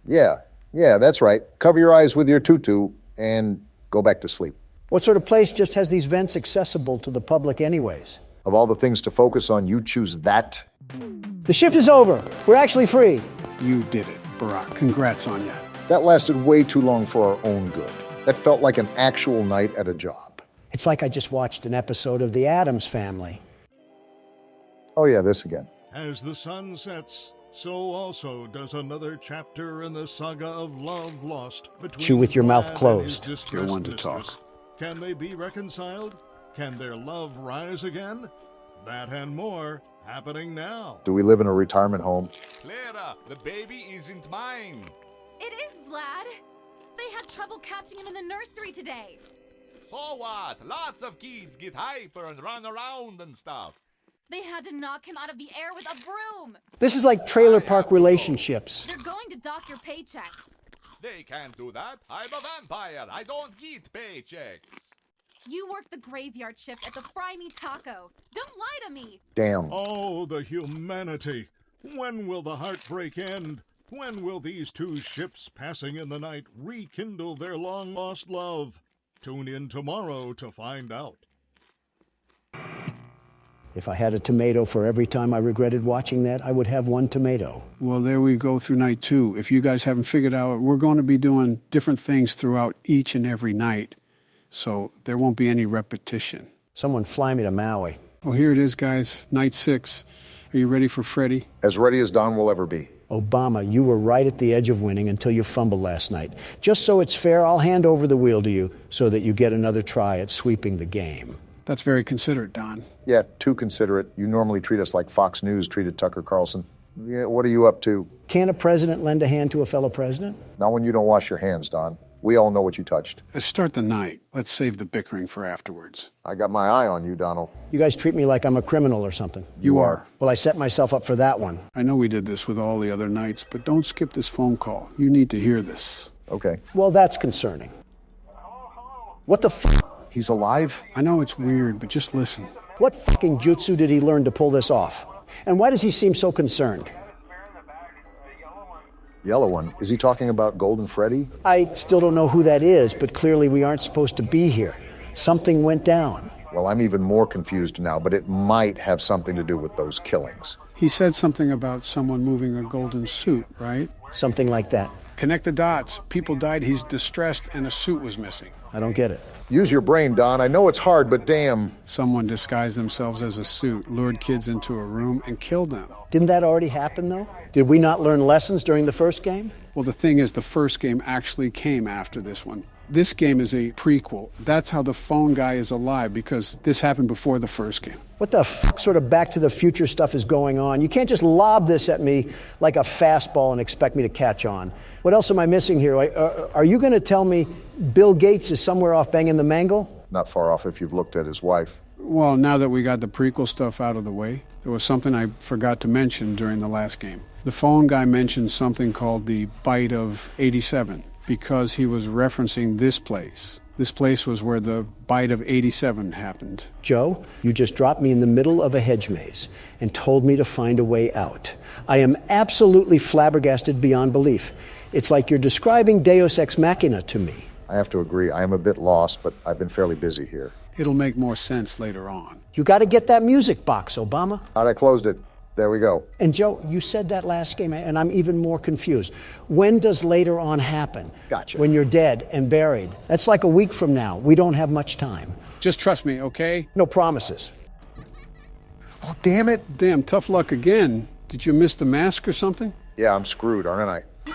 not. Yeah, that's right. Cover your eyes with your tutu and go back to sleep. What sort of place just has these vents accessible to the public anyways? Of all the things to focus on, you choose that? The shift is over. We're actually free. You did it, Barack. Congrats on you. That lasted way too long for our own good. That felt like an actual night at a job. It's like I just watched an episode of The Addams Family. Oh yeah, this again. As the sun sets, so also does another chapter in the saga of love lost between Chew with your mouth Vlad and closed. his distressed You're one to mistress. talk. Can they be reconciled? Can their love rise again? That and more happening now. Do we live in a retirement home? Clara, the baby isn't mine. It is, Vlad. They had trouble catching him in the nursery today. So what? Lots of kids get hyper and run around and stuff. They had to knock him out of the air with a broom. This is like trailer park relationships. They're going to dock your paychecks. They can't do that. I'm a vampire. I don't get paychecks. You work the graveyard shift at the Fry Me Taco. Don't lie to me. Damn. Oh, the humanity. When will the heartbreak end? When will these two ships passing in the night rekindle their long-lost love? Tune in tomorrow to find out. If I had a tomato for every time I regretted watching that, I would have one tomato. Well, there we go through night 2. If you guys haven't figured out, we're going to be doing different things throughout each and every night. So there won't be any repetition. Someone fly me to Maui. Well, here it is, guys. Night 6. Are you ready for Freddy? As ready as Don will ever be. Obama, you were right at the edge of winning until you fumbled last night. Just so it's fair, I'll hand over the wheel to you so that you get another try at sweeping the game. That's very considerate, Don. Yeah, too considerate. You normally treat us like Fox News treated Tucker Carlson. Yeah, what are you up to? Can a president lend a hand to a fellow president? Not when you don't wash your hands, Don. We all know what you touched. Let's start the night. Let's save the bickering for afterwards. I got my eye on you, Donald. You guys treat me like I'm a criminal or something. You are. Well, I set myself up for that one. I know we did this with all the other nights, but don't skip this phone call. You need to hear this. Okay. Well, that's concerning. What the f***? He's alive? I know it's weird, but just listen. What fucking jutsu did he learn to pull this off? And why does he seem so concerned? Yellow one. Is he talking about Golden Freddy? I still don't know who that is, but clearly we aren't supposed to be here. Something went down. Well, I'm even more confused now, but it might have something to do with those killings. He said something about someone moving a golden suit, right? Something like that. Connect the dots. People died, he's distressed, and a suit was missing. I don't get it. Use your brain, Don. I know it's hard, but damn. Someone disguised themselves as a suit, lured kids into a room, and killed them. Didn't that already happen, though? Did we not learn lessons during the first game? Well, the thing is, the first game actually came after this one. This game is a prequel. That's how the phone guy is alive, because this happened before the first game. What the sort of Back to the Future stuff is going on? You can't just lob this at me like a fastball and expect me to catch on. What else am I missing here? Are you going to tell me Bill Gates is somewhere off banging the mangle? Not far off if you've looked at his wife. Well, now that we got the prequel stuff out of the way, there was something I forgot to mention during the last game. The phone guy mentioned something called the Bite of 87, because he was referencing this place. This place was where the Bite of 87 happened. Joe, you just dropped me in the middle of a hedge maze and told me to find a way out. I am absolutely flabbergasted beyond belief. It's like you're describing Deus Ex Machina to me. I have to agree, I am a bit lost, but I've been fairly busy here. It'll make more sense later on. You got to get that music box, Obama. I closed it. There we go. And Joe, you said that last game, and I'm even more confused. When does later on happen? Gotcha. When you're dead and buried. That's like a week from now. We don't have much time. Just trust me, okay? No promises. Oh, damn it. Damn, tough luck again. Did you miss the mask or something? Yeah, I'm screwed, aren't I?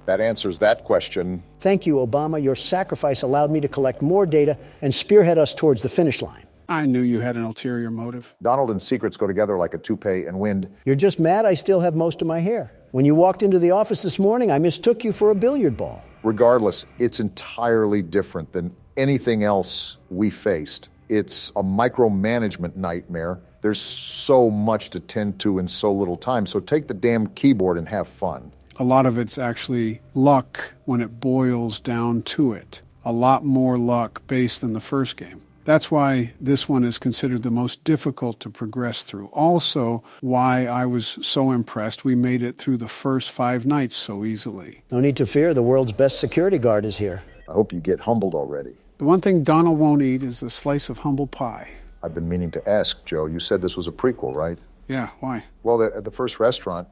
That answers that question. Thank you, Obama. Your sacrifice allowed me to collect more data and spearhead us towards the finish line. I knew you had an ulterior motive. Donald and secrets go together like a toupee and wind. You're just mad I still have most of my hair. When you walked into the office this morning, I mistook you for a billiard ball. Regardless, it's entirely different than anything else we faced. It's a micromanagement nightmare. There's so much to tend to in so little time, so take the damn keyboard and have fun. A lot of it's actually luck when it boils down to it. A lot more luck based than the first game. That's why this one is considered the most difficult to progress through. Also, why I was so impressed we made it through the first 5 nights so easily. No need to fear, the world's best security guard is here. I hope you get humbled already. The one thing Donald won't eat is a slice of humble pie. I've been meaning to ask, Joe. You said this was a prequel, right? Yeah, why? Well, at the first restaurant,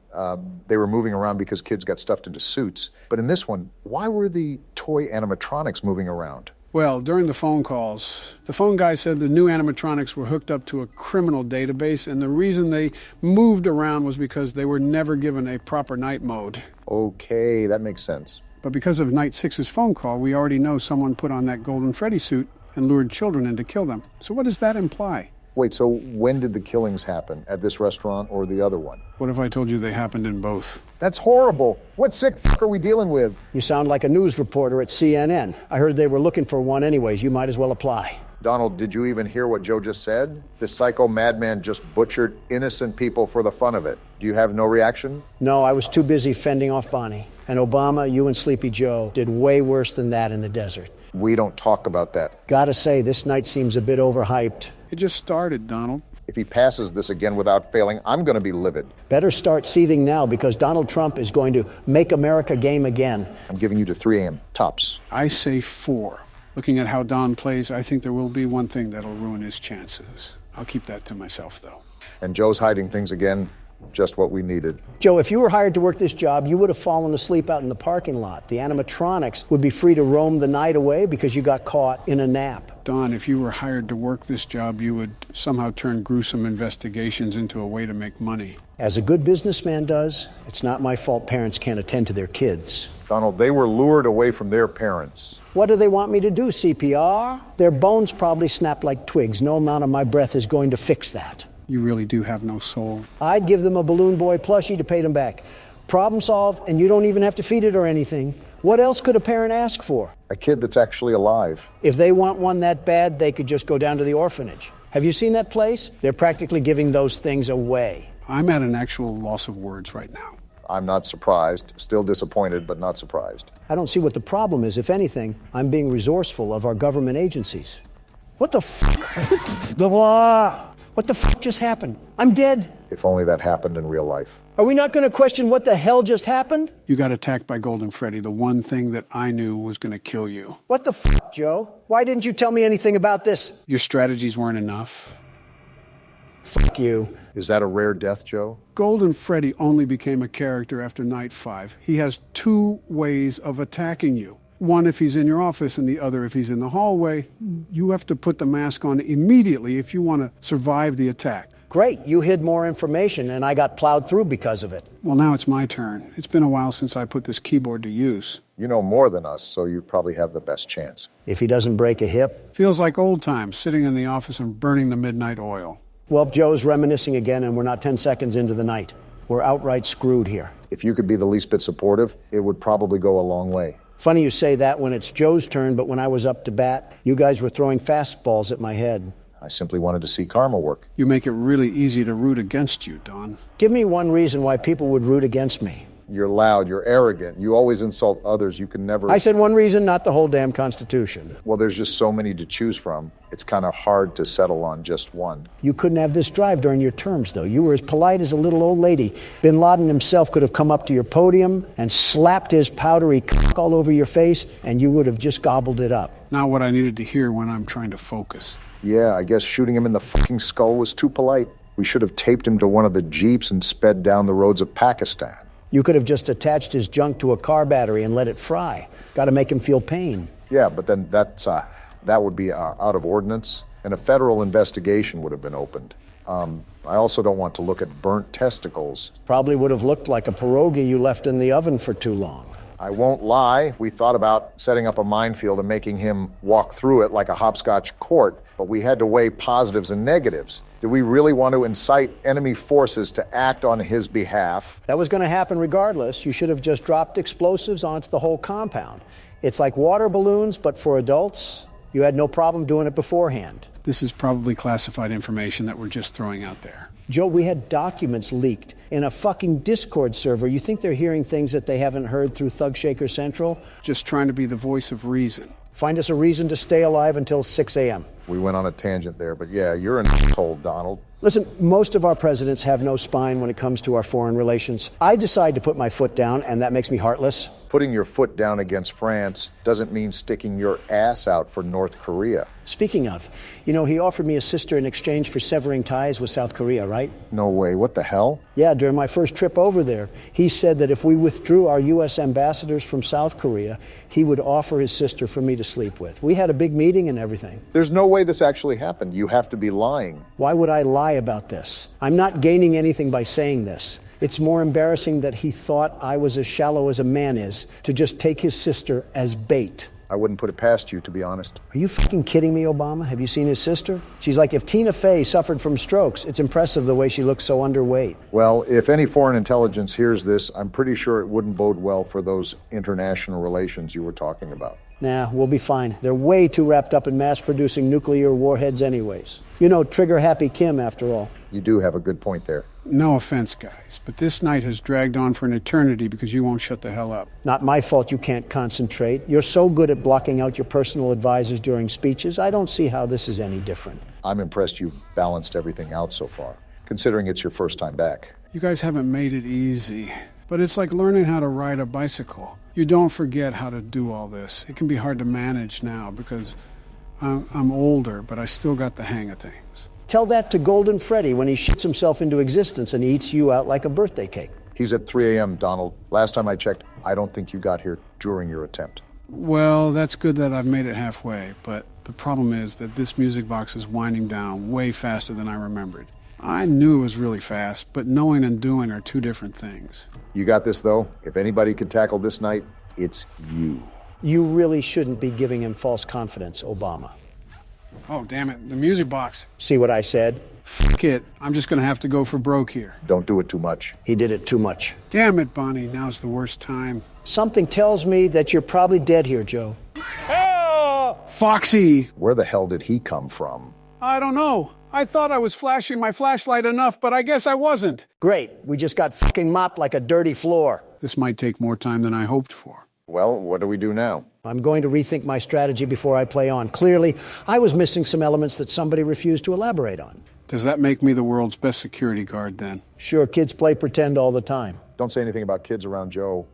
they were moving around because kids got stuffed into suits. But in this one, why were the toy animatronics moving around? Well, during the phone calls, the phone guy said the new animatronics were hooked up to a criminal database, and the reason they moved around was because they were never given a proper night mode. Okay, that makes sense. But because of Night 6's phone call, we already know someone put on that golden Freddy suit and lured children in to kill them. So what does that imply? Wait, so when did the killings happen? At this restaurant or the other one? What if I told you they happened in both? That's horrible. What sick f*** are we dealing with? You sound like a news reporter at CNN. I heard they were looking for one anyways. You might as well apply. Donald, did you even hear what Joe just said? This psycho madman just butchered innocent people for the fun of it. Do you have no reaction? No, I was too busy fending off Bonnie. And Obama, you and Sleepy Joe did way worse than that in the desert. We don't talk about that. Gotta say, this night seems a bit overhyped. It just started, Donald. If he passes this again without failing, I'm going to be livid. Better start seething now, because Donald Trump is going to make America game again. I'm giving you to 3 a.m. tops. I say 4. Looking at how Don plays, I think there will be one thing that'll ruin his chances. I'll keep that to myself, though. And Joe's hiding things again. Just what we needed. Joe, if you were hired to work this job, you would have fallen asleep out in the parking lot. The animatronics would be free to roam the night away because you got caught in a nap. Don, if you were hired to work this job, you would somehow turn gruesome investigations into a way to make money. As a good businessman does, it's not my fault parents can't attend to their kids. Donald, they were lured away from their parents. What do they want me to do, CPR? Their bones probably snap like twigs. No amount of my breath is going to fix that. You really do have no soul. I'd give them a Balloon Boy plushie to pay them back. Problem solved, and you don't even have to feed it or anything. What else could a parent ask for? A kid that's actually alive. If they want one that bad, they could just go down to the orphanage. Have you seen that place? They're practically giving those things away. I'm at an actual loss of words right now. I'm not surprised. Still disappointed, but not surprised. I don't see what the problem is. If anything, I'm being resourceful of our government agencies. What the f***? What the f*** just happened? I'm dead. If only that happened in real life. Are we not going to question what the hell just happened? You got attacked by Golden Freddy, the one thing that I knew was going to kill you. What the f***, Joe? Why didn't you tell me anything about this? Your strategies weren't enough. Fuck you. Is that a rare death, Joe? Golden Freddy only became a character after Night 5. He has 2 ways of attacking you. One if he's in your office and the other if he's in the hallway. You have to put the mask on immediately if you want to survive the attack. Great, you hid more information and I got plowed through because of it. Well, now it's my turn. It's been a while since I put this keyboard to use. You know more than us, so you probably have the best chance. If he doesn't break a hip. Feels like old times, sitting in the office and burning the midnight oil. Well, Joe's reminiscing again and we're not 10 seconds into the night. We're outright screwed here. If you could be the least bit supportive, it would probably go a long way. Funny you say that when it's Joe's turn, but when I was up to bat, you guys were throwing fastballs at my head. I simply wanted to see karma work. You make it really easy to root against you, Don. Give me one reason why people would root against me. You're loud, you're arrogant, you always insult others, you can never... I said one reason, not the whole damn Constitution. Well, there's just so many to choose from. It's kind of hard to settle on just one. You couldn't have this drive during your terms, though. You were as polite as a little old lady. Bin Laden himself could have come up to your podium and slapped his powdery cock all over your face, and you would have just gobbled it up. Not what I needed to hear when I'm trying to focus. Yeah, I guess shooting him in the fucking skull was too polite. We should have taped him to one of the jeeps and sped down the roads of Pakistan. You could have just attached his junk to a car battery and let it fry. Got to make him feel pain. Yeah, but then that would be out of ordinance, and a federal investigation would have been opened. I also don't want to look at burnt testicles. Probably would have looked like a pierogi you left in the oven for too long. I won't lie, we thought about setting up a minefield and making him walk through it like a hopscotch court, but we had to weigh positives and negatives. Did we really want to incite enemy forces to act on his behalf? That was going to happen regardless. You should have just dropped explosives onto the whole compound. It's like water balloons, but for adults. You had no problem doing it beforehand. This is probably classified information that we're just throwing out there. Joe, we had documents leaked in a fucking Discord server. You think they're hearing things that they haven't heard through Thug Shaker Central? Just trying to be the voice of reason. Find us a reason to stay alive until 6 a.m. We went on a tangent there, but yeah, you're an asshole, Donald. Listen, most of our presidents have no spine when it comes to our foreign relations. I decide to put my foot down, and that makes me heartless. Putting your foot down against France doesn't mean sticking your ass out for North Korea. Speaking of, you know, he offered me a sister in exchange for severing ties with South Korea, right? No way, what the hell? Yeah, during my first trip over there, he said that if we withdrew our U.S. ambassadors from South Korea, he would offer his sister for me to sleep with. We had a big meeting and everything. There's no way this actually happened. You have to be lying. Why would I lie about this? I'm not gaining anything by saying this. It's more embarrassing that he thought I was as shallow as a man is to just take his sister as bait. I wouldn't put it past you, to be honest. Are you fucking kidding me, Obama? Have you seen his sister? She's like if Tina Fey suffered from strokes. It's impressive the way she looks so underweight. Well, if any foreign intelligence hears this, I'm pretty sure it wouldn't bode well for those international relations you were talking about. Nah, we'll be fine. They're way too wrapped up in mass-producing nuclear warheads anyways. You know, trigger-happy Kim, after all. You do have a good point there. No offense, guys, but this night has dragged on for an eternity because you won't shut the hell up. Not my fault you can't concentrate. You're so good at blocking out your personal advisors during speeches. I don't see how this is any different. I'm impressed you've balanced everything out so far, considering it's your first time back. You guys haven't made it easy, but it's like learning how to ride a bicycle. You don't forget how to do all this. It can be hard to manage now because I'm older, but I still got the hang of things. Tell that to Golden Freddy when he shits himself into existence and eats you out like a birthday cake. He's at 3 a.m., Donald. Last time I checked, I don't think you got here during your attempt. Well, that's good that I've made it halfway, but the problem is that this music box is winding down way faster than I remembered. I knew it was really fast, but knowing and doing are two different things. You got this, though. If anybody could tackle this night, it's you. You really shouldn't be giving him false confidence, Obama. Oh, damn it, the music box. See what I said? Fuck it, I'm just gonna have to go for broke here. Don't do it too much. He did it too much. Damn it, Bonnie, now's the worst time. Something tells me that you're probably dead here, Joe. Foxy! Where the hell did he come from? I don't know. I thought I was flashing my flashlight enough, but I guess I wasn't. Great, we just got fucking mopped like a dirty floor. This might take more time than I hoped for. Well, what do we do now? I'm going to rethink my strategy before I play on. Clearly, I was missing some elements that somebody refused to elaborate on. Does that make me the world's best security guard then? Sure, kids play pretend all the time. Don't say anything about kids around Joe.